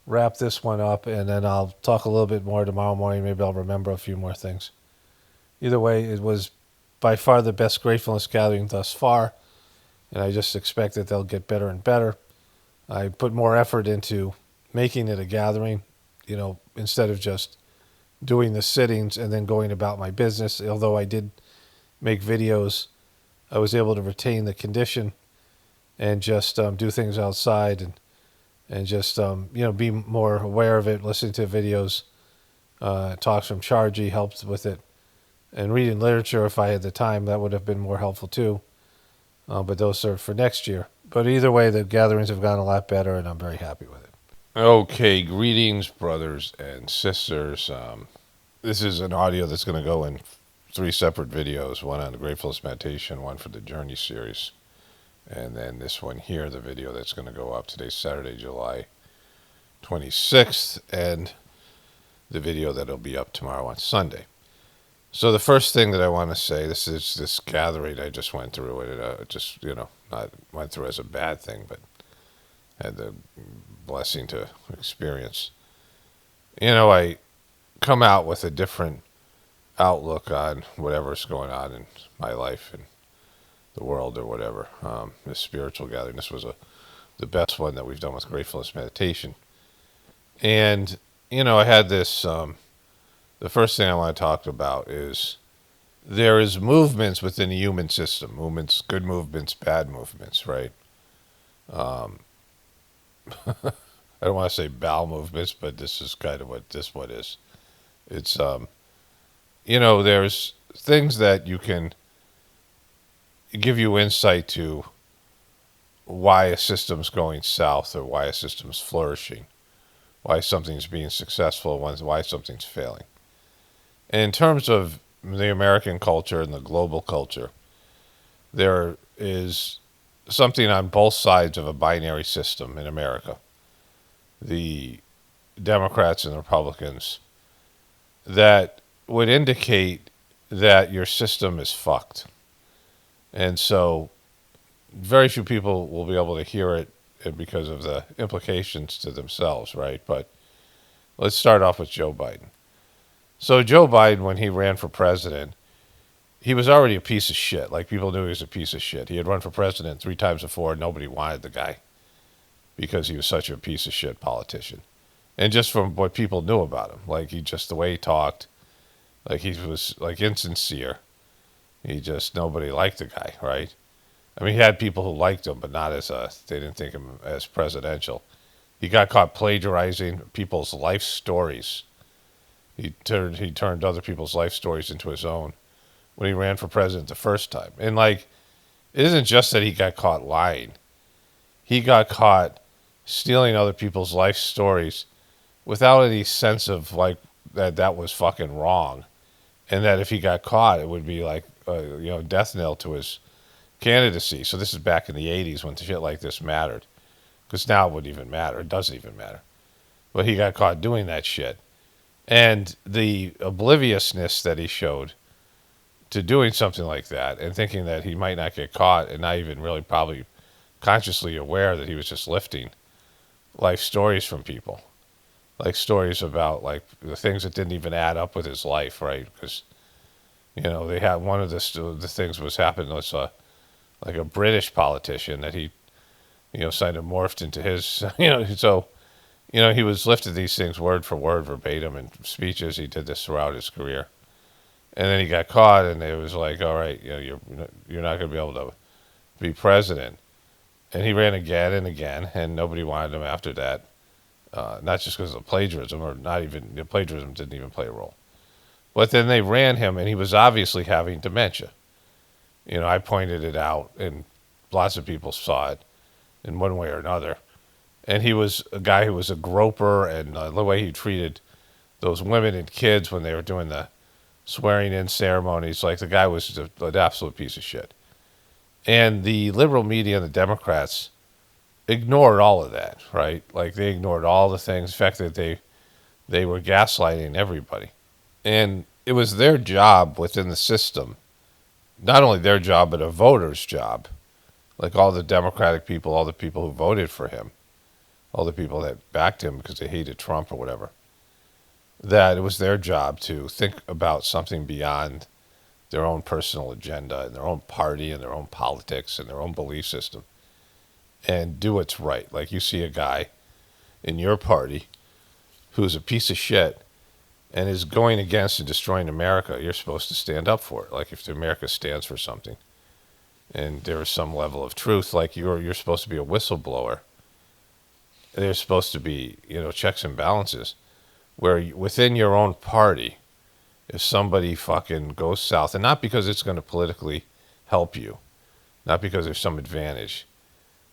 wrap this one up, and then I'll talk a little bit more tomorrow morning. Maybe I'll remember a few more things. Either way, it was by far the best Gratefulness gathering thus far, and I just expect that they'll get better and better. I put more effort into making it a gathering, instead of just doing the sittings and then going about my business. Although I did make videos, I was able to retain the condition and just do things outside and just be more aware of it. Listening to videos, talks from Chargy helped with it, and reading literature if I had the time, that would have been more helpful too. But those are for next year. But either way, the gatherings have gone a lot better, and I'm very happy with it. Okay, greetings, brothers and sisters. This is an audio that's going to go in 3 separate videos, one on the Gratefulness meditation, one for the Journey series, and then this one here, the video that's going to go up today, Saturday, July 26th, and the video that'll be up tomorrow on Sunday. So the first thing that I want to say, this is this gathering I just went through, and it not went through as a bad thing, but had the blessing to experience. I come out with a different outlook on whatever's going on in my life and the world or whatever. This spiritual gathering, this was the best one that we've done with Gratefulness meditation. And, I had this, the first thing I want to talk about is there is movements within the human system, movements, good movements, bad movements, right? I don't want to say bowel movements, but this is kind of what this one is. It's, there's things that you can give you insight to why a system's going south or why a system's flourishing, why something's being successful, why something's failing. And in terms of the American culture and the global culture, there is something on both sides of a binary system in America, the Democrats and the Republicans, that would indicate that your system is fucked. And so very few people will be able to hear it because of the implications to themselves, right? But let's start off with Joe Biden. So Joe Biden, when he ran for president, he was already a piece of shit. Like, people knew he was a piece of shit. He had run for president 3 times before. Nobody wanted the guy because he was such a piece of shit politician. And just from what people knew about him, like, the way he talked, like, he was like insincere. Nobody liked the guy, right? I mean, he had people who liked him, but they didn't think him as presidential. He got caught plagiarizing people's life stories. He turned other people's life stories into his own when he ran for president the first time. And, like, it isn't just that he got caught lying. He got caught stealing other people's life stories without any sense of, like, that was fucking wrong. And that if he got caught, it would be like, death knell to his candidacy. So this is back in the 80s when shit like this mattered. Because now it wouldn't even matter. It doesn't even matter. But he got caught doing that shit. And the obliviousness that he showed to doing something like that and thinking that he might not get caught and not even really probably consciously aware that he was just lifting life stories from people. Like, stories about, like, the things that didn't even add up with his life, right? Because, they had one of the things was happening was like a British politician that he, kind of morphed into his, so, he was lifted these things word for word, verbatim, in speeches. He did this throughout his career. And then he got caught, and it was like, all right, you're not going to be able to be president. And he ran again and again, and nobody wanted him after that. Not just because of plagiarism, or not even, plagiarism didn't even play a role. But then they ran him, and he was obviously having dementia. I pointed it out, and lots of people saw it in one way or another. And he was a guy who was a groper, and the way he treated those women and kids when they were doing the swearing-in ceremonies, like, the guy was an absolute piece of shit. And the liberal media and the Democrats ignored all of that, right? Like, they ignored all the things. The fact that they were gaslighting everybody. And it was their job within the system, not only their job, but a voter's job. Like, all the Democratic people, all the people who voted for him, all the people that backed him because they hated Trump or whatever, that it was their job to think about something beyond their own personal agenda and their own party and their own politics and their own belief system, and do what's right. Like, you see a guy in your party who's a piece of shit and is going against and destroying America, you're supposed to stand up for it. Like, if America stands for something and there is some level of truth, like, you're supposed to be a whistleblower. There's supposed to be, checks and balances where within your own party, if somebody fucking goes south, and not because it's going to politically help you, not because there's some advantage,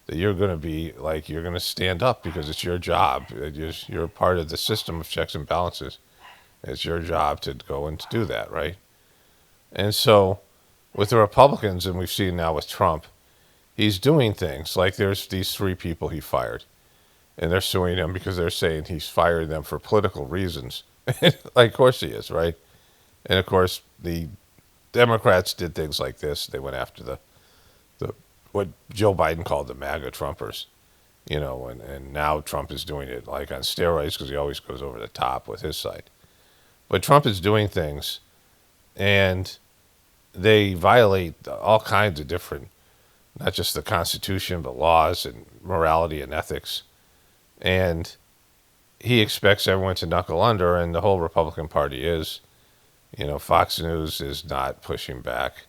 that you're going to be like, you're going to stand up because it's your job. You're part of the system of checks and balances. It's your job to go and to do that, right? And so with the Republicans, and we've seen now with Trump, he's doing things like, there's these 3 people he fired, and they're suing him because they're saying he's fired them for political reasons. Like, of course he is, right? And of course the Democrats did things like this. They went after the what Joe Biden called the MAGA Trumpers, and now Trump is doing it like on steroids because he always goes over the top with his side. But Trump is doing things, and they violate all kinds of different, not just the Constitution, but laws and morality and ethics. And he expects everyone to knuckle under, and the whole Republican Party is. Fox News is not pushing back,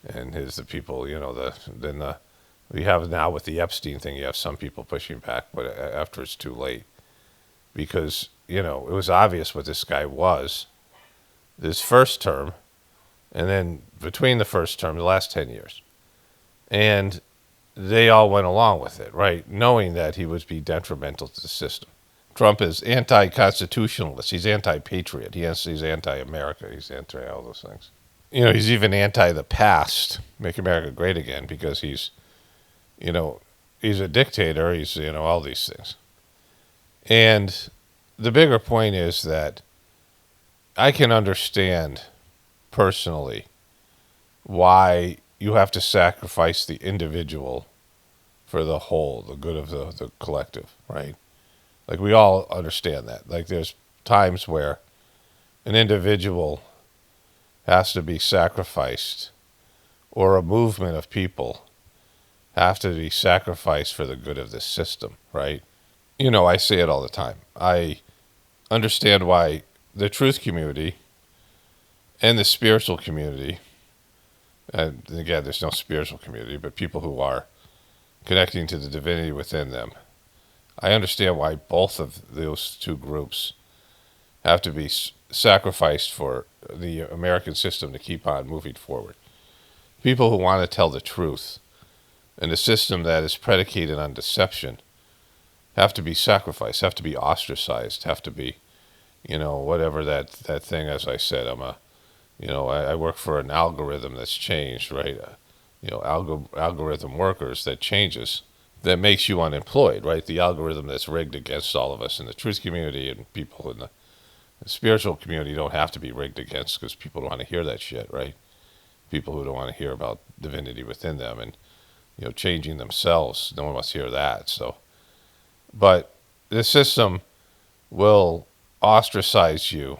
and the people, we have now with the Epstein thing, you have some people pushing back, but after it's too late, because, it was obvious what this guy was, this first term, and then between the first term, the last 10 years. And they all went along with it, right? Knowing that he would be detrimental to the system. Trump is anti-constitutionalist. He's anti-patriot. He's anti-America. He's anti all those things. he's even anti the past, make America great again, because he's a dictator. He's, all these things. And the bigger point is that I can understand personally why you have to sacrifice the individual for the whole, the good of the collective, right? Like, we all understand that. Like, there's times where an individual has to be sacrificed, or a movement of people have to be sacrificed for the good of this system, right? I say it all the time. I understand why the truth community and the spiritual community, and again, there's no spiritual community, but people who are connecting to the divinity within them, I understand why both of those two groups have to be sacrificed for the American system to keep on moving forward. People who want to tell the truth in a system that is predicated on deception have to be sacrificed, have to be ostracized, have to be, whatever that thing, as I said, I work for an algorithm that's changed, right? Algorithm workers that changes, that makes you unemployed, right? The algorithm that's rigged against all of us in the truth community, and people in the spiritual community don't have to be rigged against, because people don't want to hear that shit, right? People who don't want to hear about divinity within them and, changing themselves. No one wants to hear that. So, but the system will ostracize you,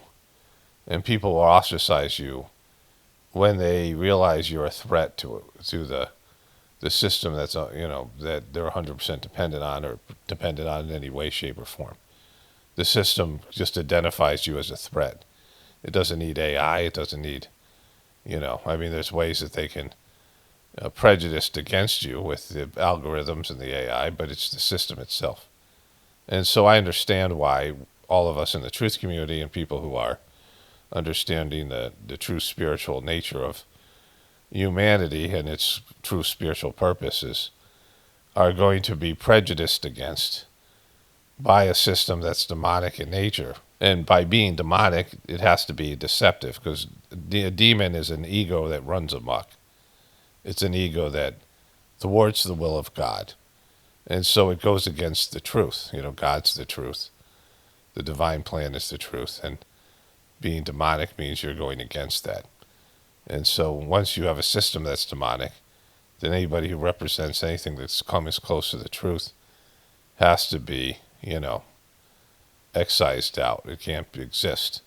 and people will ostracize you when they realize you're a threat to the system that's that they're 100% dependent on, or dependent on in any way, shape, or form. The system just identifies you as a threat. It doesn't need AI. It doesn't need, there's ways that they can prejudice against you with the algorithms and the AI, but it's the system itself. And so I understand why all of us in the truth community, and people who are understanding the true spiritual nature of humanity and its true spiritual purposes, are going to be prejudiced against by a system that's demonic in nature. And by being demonic, it has to be deceptive, because a demon is an ego that runs amok. It's an ego that thwarts the will of God. And so it goes against the truth. God's the truth. The divine plan is the truth. And being demonic means you're going against that. And so once you have a system that's demonic, then anybody who represents anything that's coming close to the truth has to be, excised out. It can't exist,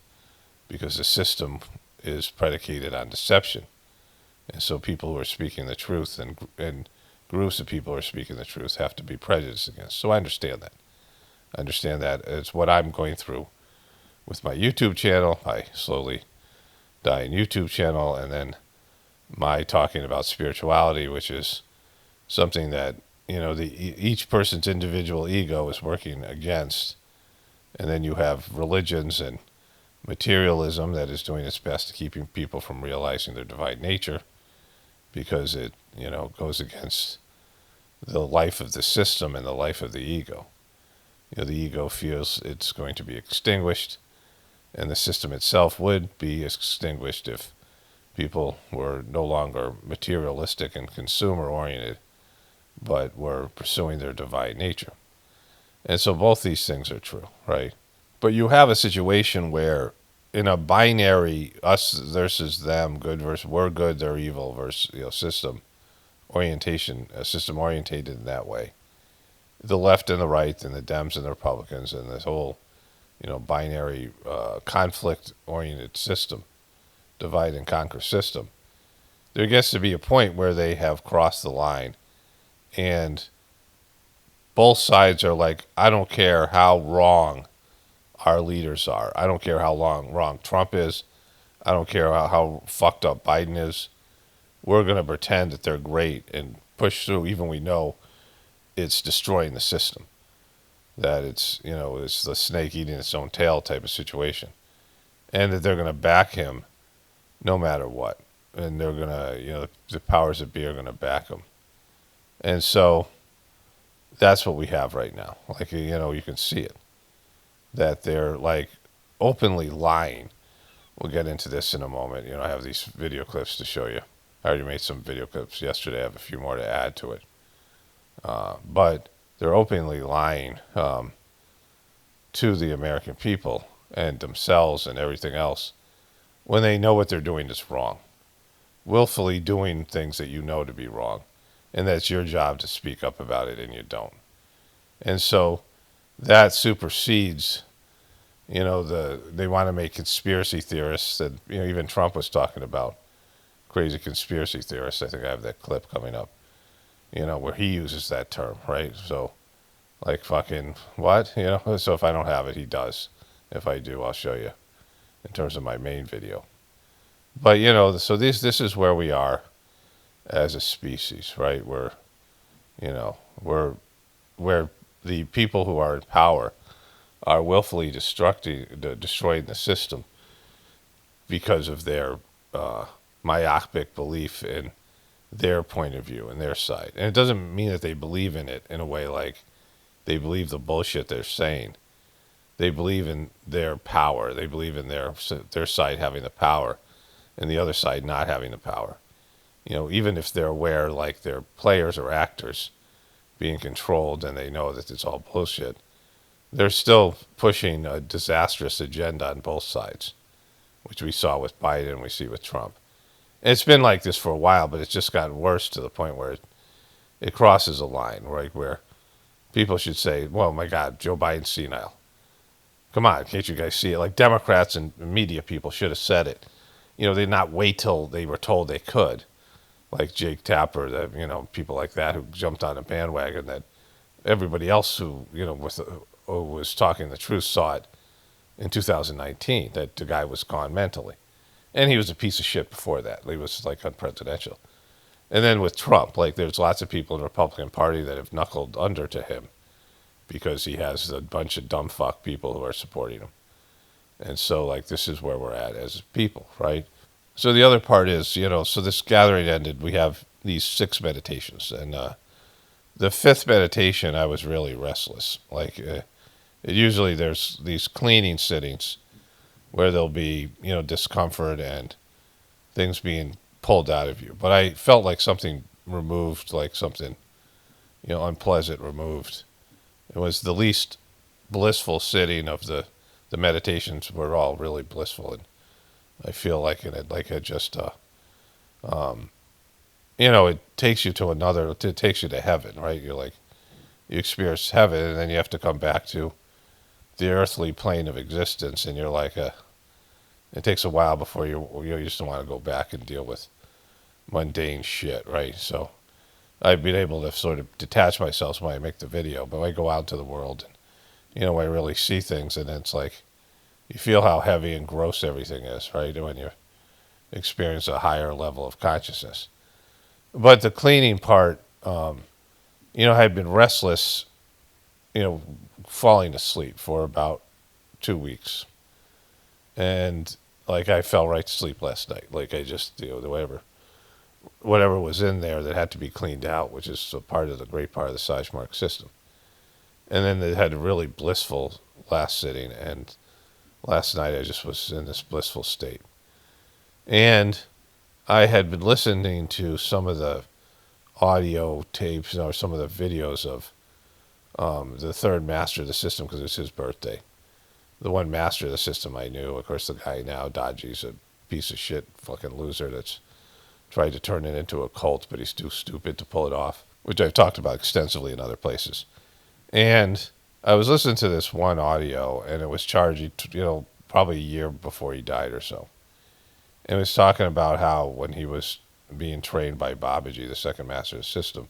because the system is predicated on deception. And so people who are speaking the truth, and groups of people who are speaking the truth, have to be prejudiced against. So I understand that. I understand that. It's what I'm going through with my YouTube channel, my slowly dying YouTube channel, and then my talking about spirituality, which is something that, each person's individual ego is working against. And then you have religions and materialism that is doing its best to keeping people from realizing their divine nature, because it, goes against the life of the system and the life of the ego. The ego feels it's going to be extinguished, and the system itself would be extinguished if people were no longer materialistic and consumer-oriented, but were pursuing their divine nature. And so both these things are true, right? But you have a situation where, in a binary us versus them, good versus we're good, they're evil versus system orientation, a system orientated in that way, the left and the right, and the Dems and the Republicans, and this whole binary conflict-oriented system, divide and conquer system, there gets to be a point where they have crossed the line, and both sides are like, I don't care how wrong our leaders are. I don't care how wrong Trump is. I don't care how fucked up Biden is. We're going to pretend that they're great and push through, even we know it's destroying the system. That it's, it's the snake eating its own tail type of situation. And that they're going to back him no matter what. And they're going to, the powers that be are going to back him. And so that's what we have right now. Like, you can see it. That they're like openly lying we'll get into this in a moment. I have these video clips to show you. I already made some video clips yesterday. I have a few more to add to it. But they're openly lying to the American people and themselves and everything else when they know what they're doing is wrong. Willfully doing things that you know to be wrong. And that's your job to speak up about it, and you don't. And so that supersedes, they want to make conspiracy theorists that, even Trump was talking about crazy conspiracy theorists. I think I have that clip coming up, where he uses that term, right? So, like fucking what? So if I don't have it, he does. If I do, I'll show you in terms of my main video. But, so this is where we are as a species, right? Where the people who are in power are willfully destroying the system because of their myopic belief in their point of view and their side. And it doesn't mean that they believe in it in a way like they believe the bullshit they're saying. They believe in their power. They believe in their side having the power and the other side not having the power. Even if they're aware, like they're players or actors being controlled and they know that it's all bullshit, they're still pushing a disastrous agenda on both sides, which we saw with Biden and we see with Trump. And it's been like this for a while, but it's just gotten worse to the point where it crosses a line, right, where people should say, well, my God, Joe Biden's senile. Come on, can't you guys see it? Like Democrats and media people should have said it. They did not wait till they were told they could. Like Jake Tapper, that people like that who jumped on a bandwagon that everybody else who was talking the truth saw it in 2019 that the guy was gone mentally, and he was a piece of shit before that. He was like unpresidential, and then with Trump, like there's lots of people in the Republican Party that have knuckled under to him because he has a bunch of dumb fuck people who are supporting him, and so like this is where we're at as people, right? So the other part is, so this gathering ended. We have these 6 meditations. And the 5th meditation, I was really restless. Like, usually there's these cleaning sittings where there'll be, discomfort and things being pulled out of you. But I felt like something removed, like something, unpleasant removed. It was the least blissful sitting of the meditations were all really blissful. And I feel like it just, it takes you to it takes you to heaven, right? You're like, you experience heaven, and then you have to come back to the earthly plane of existence, and you're like, it takes a while before you just don't want to go back and deal with mundane shit, right? So I've been able to sort of detach myself when I make the video, but I go out to the world, and, I really see things, and it's like, you feel how heavy and gross everything is, right, when you experience a higher level of consciousness. But the cleaning part, I had been restless, falling asleep for about 2 weeks. And, like, I fell right to sleep last night. Like, I just, whatever was in there that had to be cleaned out, which is a part of the great part of the Sahaj Marg system. And then they had a really blissful last sitting, and last night I just was in this blissful state. And I had been listening to some of the audio tapes or some of the videos of the third master of the system because it's his birthday. The one master of the system I knew, of course the guy now, Dodgy's a piece of shit fucking loser that's tried to turn it into a cult, but he's too stupid to pull it off, which I've talked about extensively in other places. And I was listening to this one audio, and it was charged, probably a year before he died or so. And it was talking about how when he was being trained by Babaji, the second master of the system,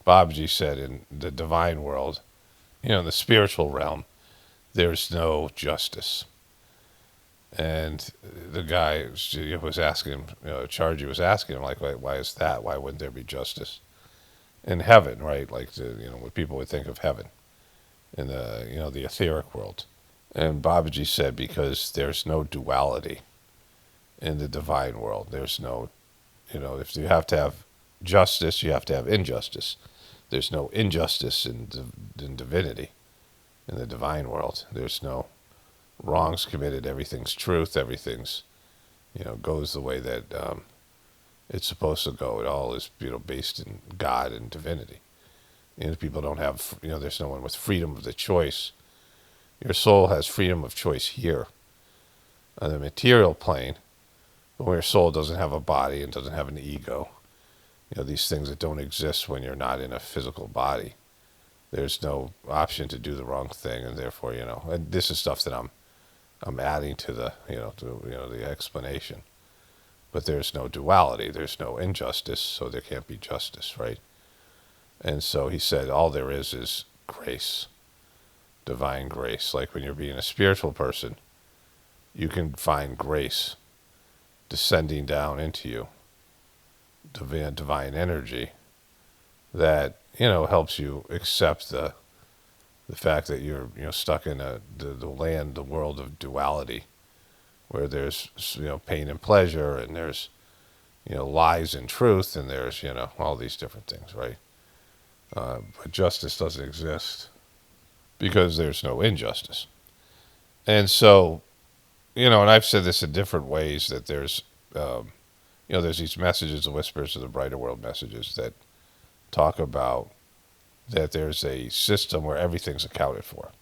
Babaji said in the divine world, in the spiritual realm, there's no justice. And the guy was asking him, Charji was asking him, like, why is that? Why wouldn't there be justice in heaven, right? Like, what people would think of heaven in the etheric world. And Babaji said, because there's no duality in the divine world. There's no, if you have to have justice, you have to have injustice. There's no injustice in divinity, in the divine world. There's no wrongs committed, everything's truth, everything's, goes the way that it's supposed to go. It all is, based in God and divinity. People don't have, there's no one with freedom of the choice. Your soul has freedom of choice here on the material plane, but when your soul doesn't have a body and doesn't have an ego, these things that don't exist when you're not in a physical body, there's no option to do the wrong thing, and therefore, and this is stuff that I'm adding to the, the explanation. But there's no duality, there's no injustice, so there can't be justice, right? And so he said all there is grace, divine grace. Like when you're being a spiritual person, you can find grace descending down into you, divine energy that, helps you accept the fact that you're, stuck in the world of duality, where there's, pain and pleasure, and there's, lies and truth, and there's, all these different things, right? But justice doesn't exist because there's no injustice. And so, and I've said this in different ways, that there's, there's these messages, the Whispers of the Brighter World messages, that talk about that there's a system where everything's accounted for.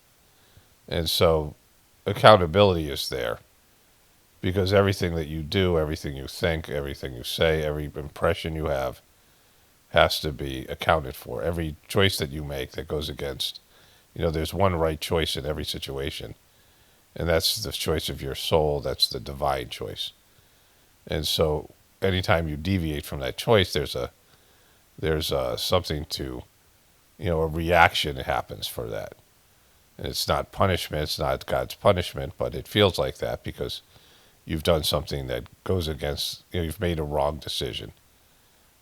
And so accountability is there because everything that you do, everything you think, everything you say, every impression you have has to be accounted for. Every choice that you make that goes against, there's one right choice in every situation. And that's the choice of your soul. That's the divine choice. And so anytime you deviate from that choice, there's something to, a reaction happens for that. And it's not punishment, it's not God's punishment, but it feels like that because you've done something that goes against, you've made a wrong decision.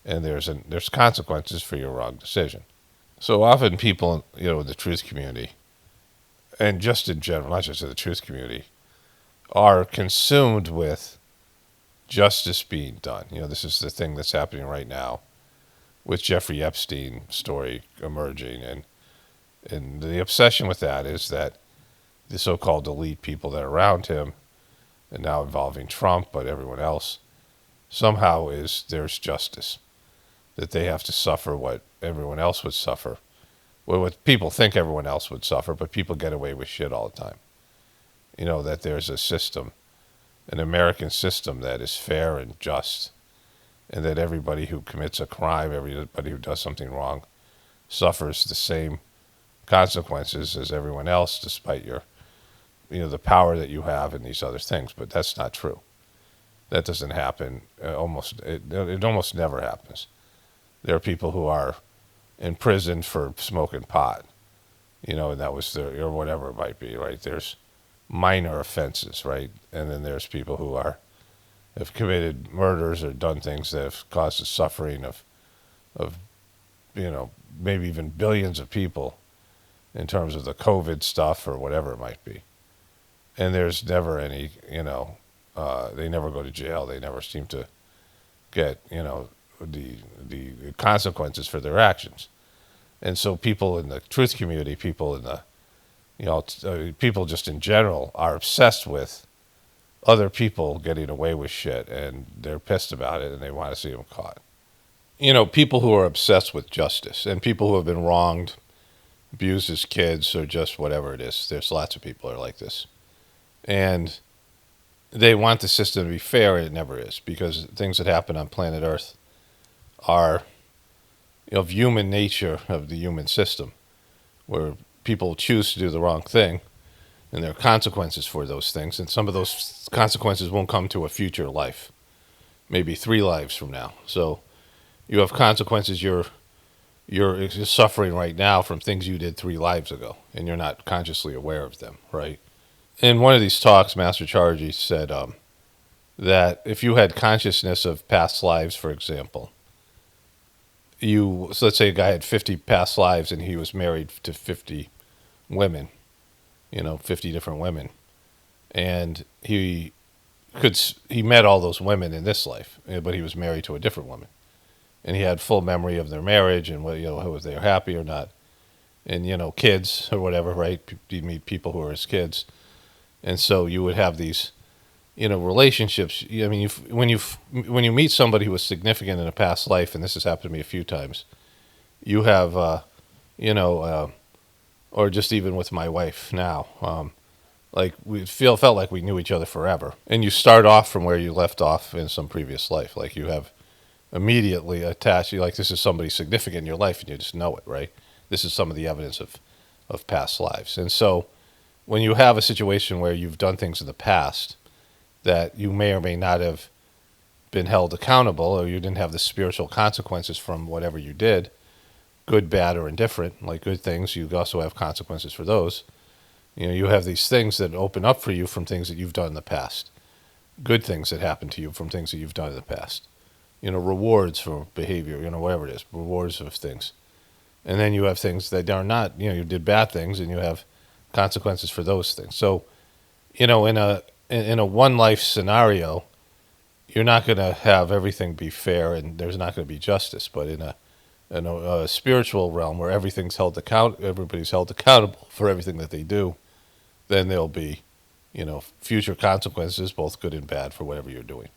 And there's consequences for your wrong decision. So often people, in the truth community, and just in general, not just in the truth community, are consumed with justice being done. This is the thing that's happening right now with Jeffrey Epstein story emerging. And the obsession with that is that the so-called elite people that are around him, and now involving Trump, but everyone else, somehow there's justice. That they have to suffer what everyone else would suffer. Well, what people think everyone else would suffer, but people get away with shit all the time. That there's a system, an American system that is fair and just, and that everybody who commits a crime, everybody who does something wrong, suffers the same consequences as everyone else, despite your, the power that you have and these other things. But that's not true. That doesn't happen. It almost never happens. There are people who are in prison for smoking pot, and that was or whatever it might be, right? There's minor offenses, right? And then there's people who have committed murders or done things that have caused the suffering of maybe even billions of people in terms of the COVID stuff or whatever it might be. And there's never any, they never go to jail. They never seem to get, the consequences for their actions. And so people in the truth community, people in the, people just in general are obsessed with other people getting away with shit, and they're pissed about it, and they want to see them caught. People who are obsessed with justice, and people who have been wronged, abused as kids, or just whatever it is. There's lots of people who are like this. And they want the system to be fair, and it never is, because things that happen on planet Earth are of human nature, of the human system, where people choose to do the wrong thing, and there are consequences for those things, and some of those consequences won't come to a future life, maybe 3 lives from now. So you have consequences you're suffering right now from things you did 3 lives ago, and you're not consciously aware of them, right? In one of these talks, Master Charji said that if you had consciousness of past lives, for example, so let's say a guy had 50 past lives and he was married to 50 women, 50 different women, and he met all those women in this life, but he was married to a different woman, and he had full memory of their marriage and whether they were happy or not, and kids or whatever, right? You meet people who are his kids, And so you would have these, relationships. I mean, when you meet somebody who was significant in a past life, and this has happened to me a few times, you have, or just even with my wife now, like felt like we knew each other forever. And you start off from where you left off in some previous life. Like you have immediately attached, you like, this is somebody significant in your life, and you just know it, right? This is some of the evidence of past lives. And so when you have a situation where you've done things in the past that you may or may not have been held accountable, or you didn't have the spiritual consequences from whatever you did, good, bad, or indifferent, like good things, you also have consequences for those. You have these things that open up for you from things that you've done in the past. Good things that happen to you from things that you've done in the past. Rewards for behavior, whatever it is, rewards of things. And then you have things that are not, you did bad things, and you have consequences for those things. So, in a one life scenario, you're not going to have everything be fair, and there's not going to be justice. But in a spiritual realm where everybody's held accountable for everything that they do, then there'll be, future consequences, both good and bad, for whatever you're doing.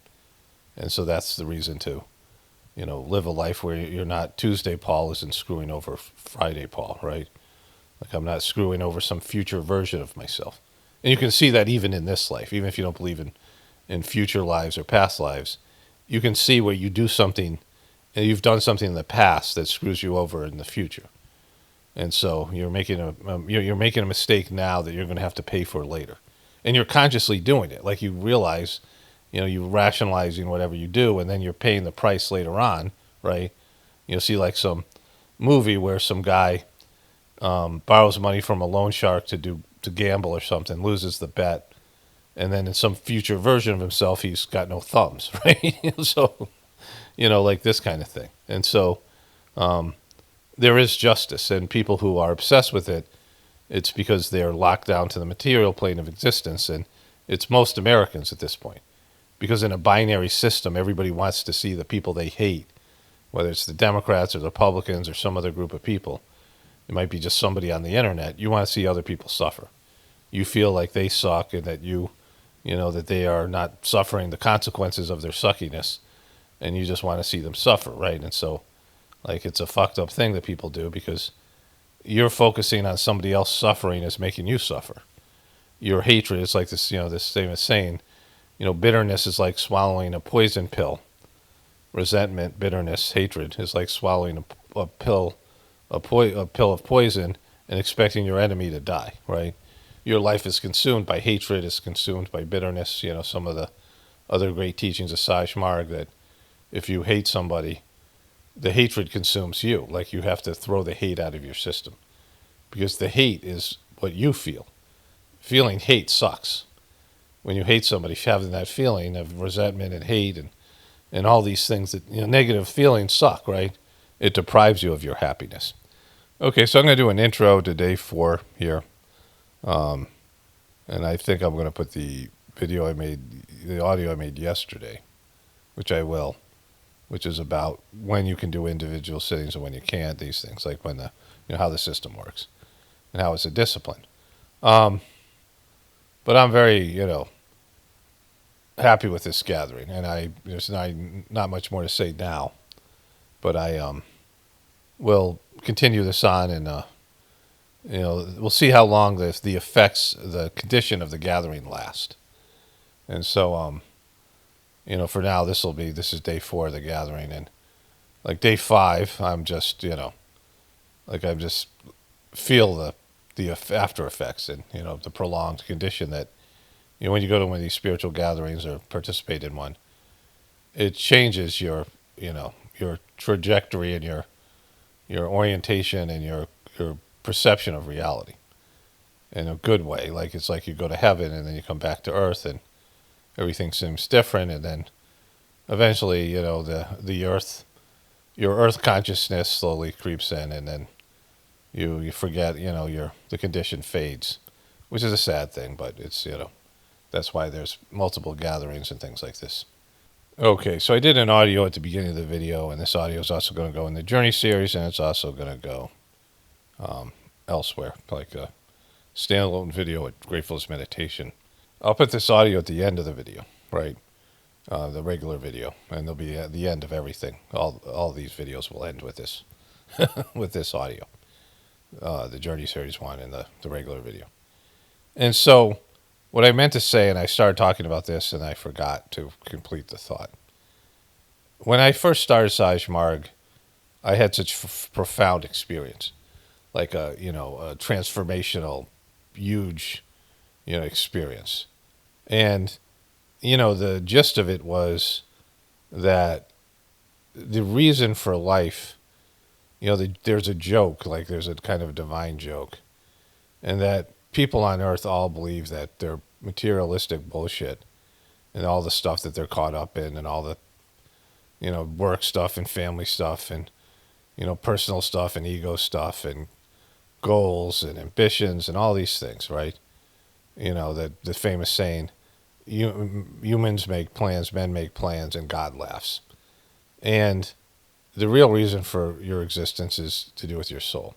And so that's the reason to, live a life where you're not Tuesday Paul isn't screwing over Friday Paul, right? Like I'm not screwing over some future version of myself. And you can see that even in this life, even if you don't believe in future lives or past lives, you can see where you do something, and you've done something in the past that screws you over in the future. And so you're making a mistake now that you're going to have to pay for later. And you're consciously doing it. Like you realize, you're rationalizing whatever you do, and then you're paying the price later on, right? You'll see like some movie where some guy borrows money from a loan shark to gamble or something, loses the bet, and then in some future version of himself, he's got no thumbs, right? So, like this kind of thing. And so there is justice, and people who are obsessed with it, it's because they're locked down to the material plane of existence, and it's most Americans at this point. Because in a binary system, everybody wants to see the people they hate, whether it's the Democrats or the Republicans or some other group of people. It might be just somebody on the internet. You want to see other people suffer. You feel like they suck, and that that they are not suffering the consequences of their suckiness, and you just want to see them suffer, right? And so, like, it's a fucked up thing that people do, because you're focusing on somebody else suffering is making you suffer. Your hatred is like this, this famous saying, bitterness is like swallowing a poison pill. Resentment, bitterness, hatred is like swallowing a pill of poison and expecting your enemy to die, right? Your life is consumed by hatred, is consumed by bitterness. Some of the other great teachings of Sahaj Marg, that if you hate somebody, the hatred consumes you. Like you have to throw the hate out of your system, because the hate is what you feel. Feeling hate sucks. When you hate somebody, having that feeling of resentment and hate and all these things that, negative feelings suck, right? It deprives you of your happiness. Okay, so I'm going to do an intro to day 4 here. And I think I'm going to put the audio I made yesterday, which I will, which is about when you can do individual sittings and when you can't, these things, like when how the system works and how it's a discipline. But I'm very, happy with this gathering, and there's not much more to say now, but I will continue this on, and we'll see how long the effects, the condition of the gathering last. And so, for now, this is day 4 of the gathering, and like day 5, I'm just, I just feel the after effects, and the prolonged condition that when you go to one of these spiritual gatherings or participate in one, it changes your your trajectory and your orientation and your perception of reality in a good way. Like it's like you go to heaven and then you come back to earth and everything seems different, and then eventually the earth, your earth consciousness slowly creeps in, and then you forget, the condition fades, which is a sad thing, but it's, that's why there's multiple gatherings and things like this. Okay, so I did an audio at the beginning of the video, and this audio is also going to go in the Journey series, and it's also going to go elsewhere, like a standalone video at Gratefullness Meditation I'll put this audio at the end of the video, right? The regular video, and they'll be at the end of everything. All these videos will end with this, with this audio, the Journey Series 1 and the regular video. And so, what I meant to say, and I started talking about this, and I forgot to complete the thought. When I first started Sahaj Marg, I had such profound experience, like a transformational, huge, experience, and the gist of it was that the reason for life, there's a joke, like there's a kind of divine joke, and that people on earth all believe that they're materialistic bullshit and all the stuff that they're caught up in and all the, work stuff and family stuff and, personal stuff and ego stuff and goals and ambitions and all these things, right? The famous saying, humans make plans, men make plans, and God laughs. And the real reason for your existence is to do with your soul.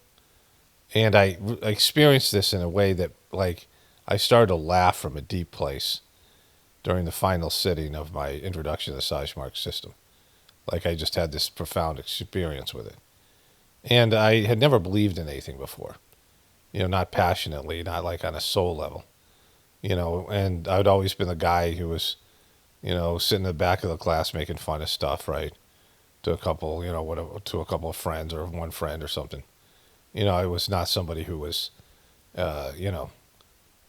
And I experienced this in a way that, like, I started to laugh from a deep place during the final sitting of my introduction to the Sahaj Marg system. Like, I just had this profound experience with it. And I had never believed in anything before, not passionately, not like on a soul level, and I'd always been the guy who was, sitting in the back of the class making fun of stuff, right? To a couple, to a couple of friends or one friend or something. I was not somebody who was,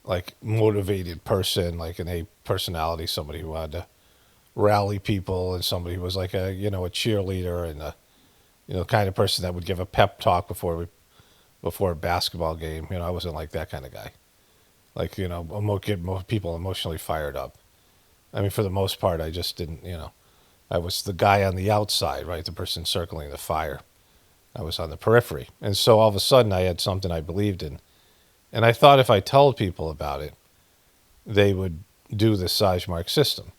like motivated person, like an A personality, somebody who had to rally people, and somebody who was like a cheerleader and a kind of person that would give a pep talk before a basketball game. I wasn't like that kind of guy. Like, get people emotionally fired up. I mean, for the most part, I just didn't, I was the guy on the outside, right? The person circling the fire. I was on the periphery. And so all of a sudden I had something I believed in. And I thought if I told people about it, they would do the Sahaj Marg system.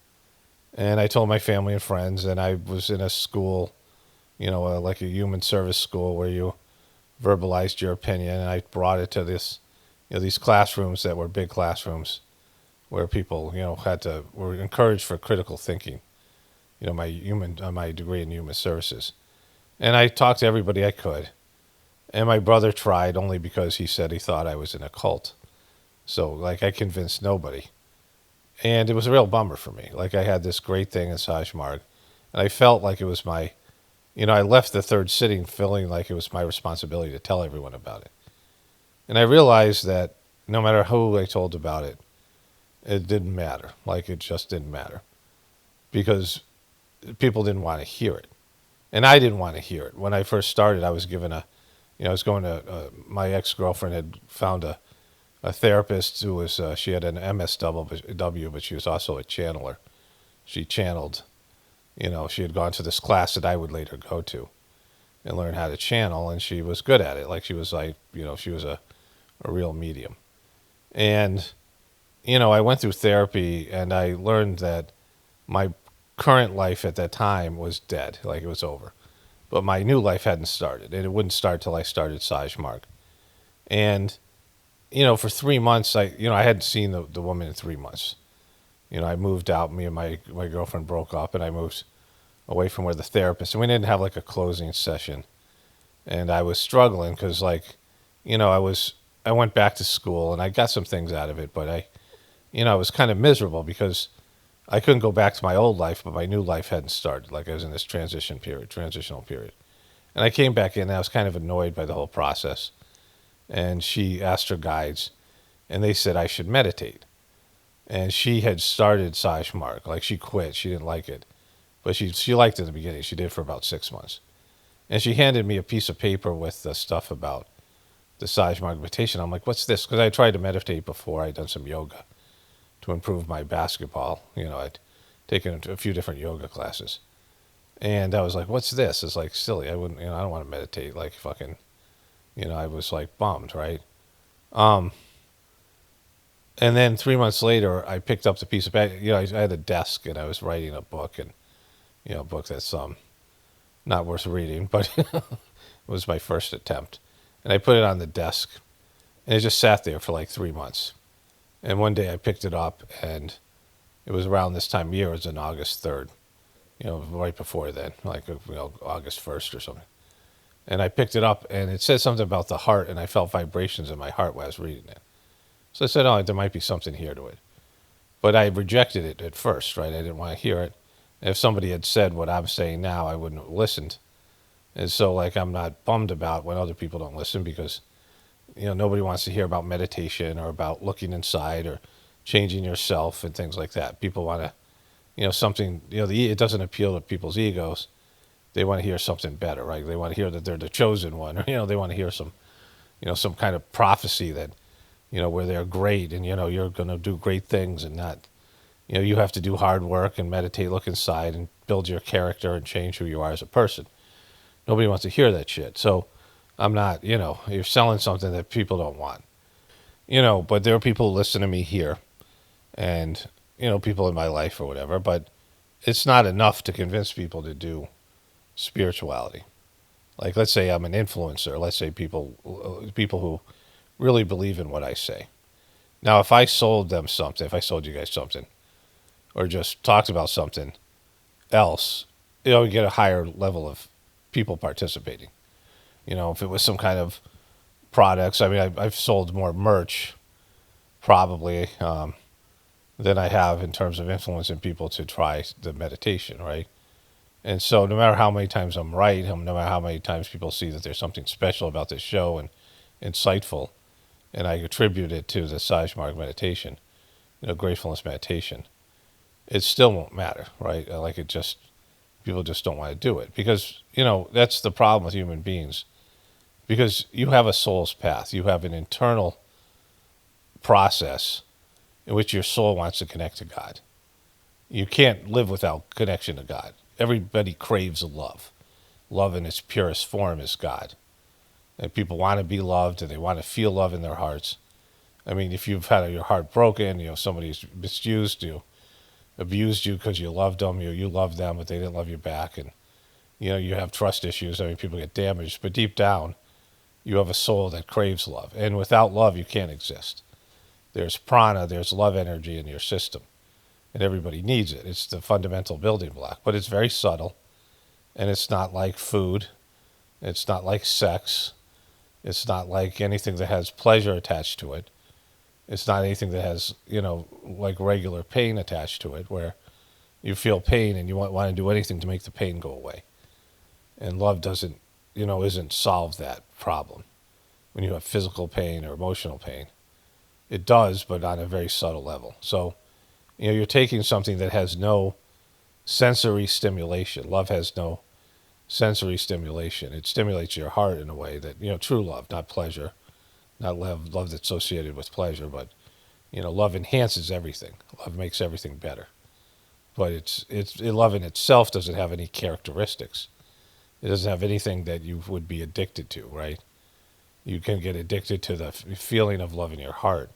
And I told my family and friends, and I was in a school, like a human service school where you verbalized your opinion, and I brought it to this, these classrooms that were big classrooms where people, were encouraged for critical thinking, my degree in human services. And I talked to everybody I could. And my brother tried only because he said he thought I was in a cult. So, like, I convinced nobody. And it was a real bummer for me. Like, I had this great thing in Sahaj Marg, and I felt like it was my, I left the third sitting feeling like it was my responsibility to tell everyone about it. And I realized that no matter who I told about it, it didn't matter. Like, it just didn't matter. Because people didn't want to hear it. And I didn't want to hear it. When I first started, I was given I was going to, my ex-girlfriend had found a therapist who was, she had an MSW, but she was also a channeler. She channeled, she had gone to this class that I would later go to and learn how to channel, and she was good at it. Like, she was like, she was a real medium. And, I went through therapy, and I learned that my current life at that time was dead, like it was over. But my new life hadn't started, and it wouldn't start till I started Sahaj Marg. And, for 3 months, I hadn't seen the woman in 3 months. I moved out, me and my girlfriend broke up, and I moved away from where the therapist, and we didn't have like a closing session. And I was struggling because, like, I went back to school, and I got some things out of it, but I was kind of miserable because I couldn't go back to my old life, but my new life hadn't started. Like, I was in this transitional period. And I came back in, and I was kind of annoyed by the whole process. And she asked her guides, and they said I should meditate. And she had started Sahaj Marg. Like, she quit. She didn't like it. But she liked it in the beginning. She did for about 6 months. And she handed me a piece of paper with the stuff about the Sahaj Marg meditation. I'm like, what's this? Because I tried to meditate before. I'd done some yoga to improve my basketball. I'd taken a few different yoga classes. And I was like, what's this? It's like silly. I wouldn't, I don't want to meditate like fucking, I was like bummed, right? And then 3 months later, I picked up the piece of paper. I had a desk, and I was writing a book, and, a book that's not worth reading, but it was my first attempt. And I put it on the desk, and it just sat there for like 3 months. And one day I picked it up, and it was around this time of year. It was on August 3rd, right before then, like, August 1st or something. And I picked it up, and it said something about the heart, and I felt vibrations in my heart while I was reading it. So I said, oh, there might be something here to it. But I rejected it at first, right? I didn't want to hear it. And if somebody had said what I'm saying now, I wouldn't have listened. And so, like, I'm not bummed about when other people don't listen, because nobody wants to hear about meditation or about looking inside or changing yourself and things like that. People want to, something, it doesn't appeal to people's egos. They want to hear something better, right? They want to hear that they're the chosen one, or, they want to hear some kind of prophecy that, where they're great and, you're going to do great things, and not, you have to do hard work and meditate, look inside and build your character and change who you are as a person. Nobody wants to hear that shit. So I'm not, you're selling something that people don't want. But there are people who listen to me here, and, people in my life or whatever, but it's not enough to convince people to do spirituality. Like, let's say I'm an influencer. Let's say people who really believe in what I say. Now, if I sold them something, if I sold you guys something, or just talked about something else, you get a higher level of people participating. If it was some kind of products, I mean, I've sold more merch probably than I have in terms of influencing people to try the meditation, right? And so no matter how many times I'm right, no matter how many times people see that there's something special about this show and insightful, and I attribute it to the Sahaj Marg meditation, Gratefullness meditation, it still won't matter, right? Like, people just don't want to do it, because, that's the problem with human beings, because you have a soul's path. You have an internal process in which your soul wants to connect to God. You can't live without connection to God. Everybody craves love. Love in its purest form is God. And people want to be loved, and they want to feel love in their hearts. I mean, if you've had your heart broken, somebody's misused you, abused you because you loved them, you loved them, but they didn't love you back, and, you have trust issues. I mean, people get damaged, but deep down, you have a soul that craves love. And without love, you can't exist. There's prana, there's love energy in your system, and everybody needs it. It's the fundamental building block, but it's very subtle, and it's not like food. It's not like sex. It's not like anything that has pleasure attached to it. It's not anything that has, like regular pain attached to it, where you feel pain and you want to do anything to make the pain go away. And love doesn't, isn't solve that problem when you have physical pain or emotional pain. It does, but on a very subtle level. So, you're taking something that has no sensory stimulation. Love has no sensory stimulation. It stimulates your heart in a way that, true love, not pleasure, not love that's associated with pleasure, but, love enhances everything. Love makes everything better. But love in itself doesn't have any characteristics. It doesn't have anything that you would be addicted to, right? You can get addicted to the feeling of love in your heart,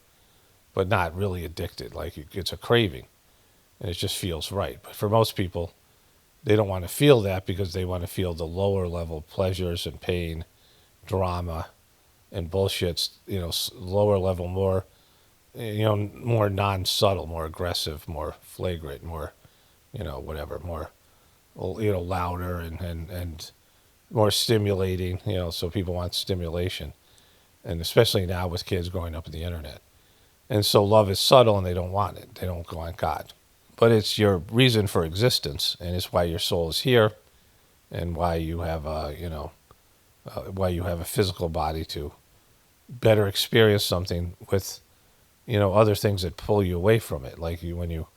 but not really addicted. Like, it's a craving, and it just feels right. But for most people, they don't want to feel that, because they want to feel the lower level pleasures and pain, drama, and bullshits, lower level, more, more non-subtle, more aggressive, more flagrant, more, whatever, more, louder and more stimulating, so people want stimulation. And especially now with kids growing up with the internet. And so love is subtle, and they don't want it. They don't want God. But it's your reason for existence, and it's why your soul is here, and why you have why you have a physical body to better experience something with, other things that pull you away from it. Like, when you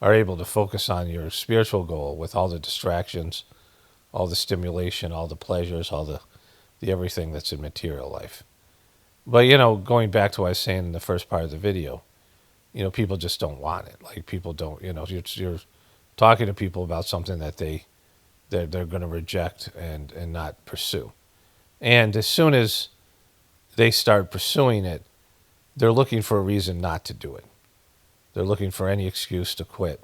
are able to focus on your spiritual goal with all the distractions, all the stimulation, all the pleasures, all the everything that's in material life. But, going back to what I was saying in the first part of the video, people just don't want it. Like, people don't, you're talking to people about something that they're going to reject and not pursue. And as soon as they start pursuing it, they're looking for a reason not to do it. They're looking for any excuse to quit.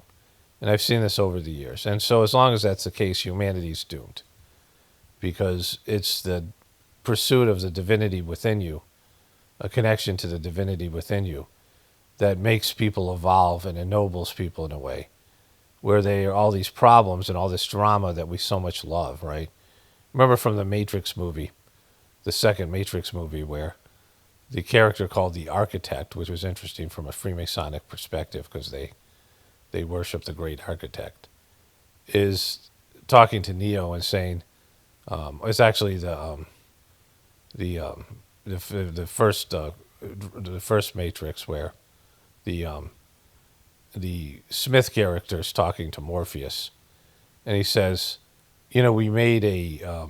And I've seen this over the years. And so as long as that's the case, humanity's doomed. Because it's the pursuit of the divinity within you, a connection to the divinity within you, that makes people evolve and ennobles people in a way, where they are all these problems and all this drama that we so much love, right? Remember from the Matrix movie, the second Matrix movie, where the character called the Architect, which was interesting from a Freemasonic perspective because they worship the great architect, is talking to Neo and saying, it's actually the first Matrix where the Smith character is talking to Morpheus, and he says, we made a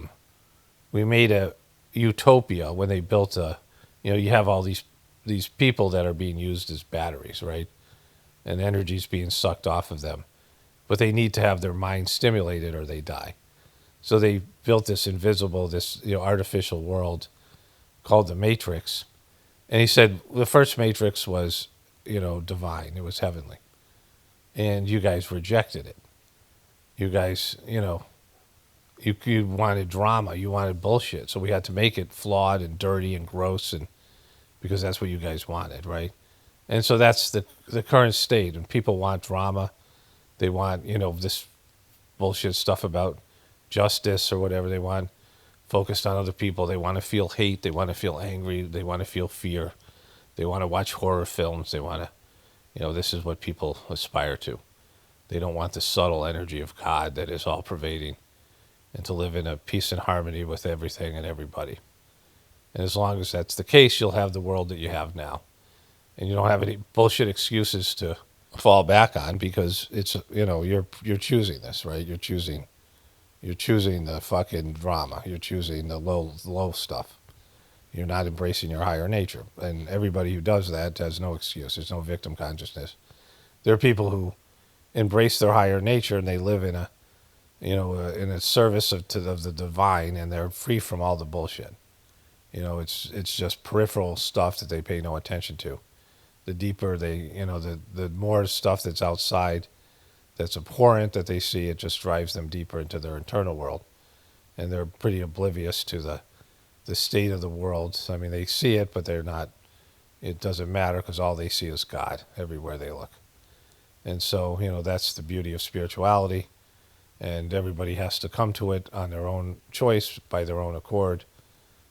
utopia when they built you have all these people that are being used as batteries, right? And energy's being sucked off of them, but they need to have their mind stimulated or they die. So they built this invisible, this artificial world called the Matrix. And he said the first Matrix was, divine. It was heavenly. And you guys rejected it. You guys, you wanted drama. You wanted bullshit. So we had to make it flawed and dirty and gross, and because that's what you guys wanted, right? And so that's the current state. And people want drama. They want, this bullshit stuff about justice or whatever. They want focused on other people. They want to feel hate. They want to feel angry. They want to feel fear. They want to watch horror films. They want to, this is what people aspire to. They don't want the subtle energy of God that is all pervading, and to live in a peace and harmony with everything and everybody. And as long as that's the case, you'll have the world that you have now. And you don't have any bullshit excuses to fall back on, because it's, you're choosing this, right? You're choosing the fucking drama. You're choosing the low stuff. You're not embracing your higher nature. And everybody who does that has no excuse. There's no victim consciousness. There are people who embrace their higher nature and they live in a service of the divine, and they're free from all the bullshit. It's just peripheral stuff that they pay no attention to. The deeper the more stuff that's outside, that's abhorrent that they see, it just drives them deeper into their internal world. And they're pretty oblivious to the state of the world. I mean, they see it, but they're not, it doesn't matter, because all they see is God everywhere they look. And so, that's the beauty of spirituality. And everybody has to come to it on their own choice, by their own accord,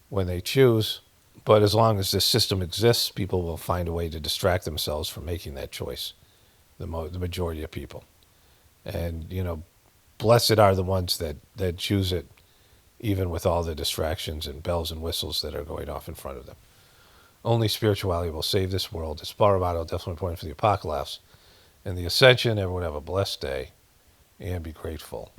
when they choose. But as long as this system exists, people will find a way to distract themselves from making that choice, the majority of people. And, blessed are the ones that choose it, even with all the distractions and bells and whistles that are going off in front of them. Only spirituality will save this world. It's Paramato, definitely important for the Apocalaughs and the Ascension. Everyone have a blessed day and be grateful.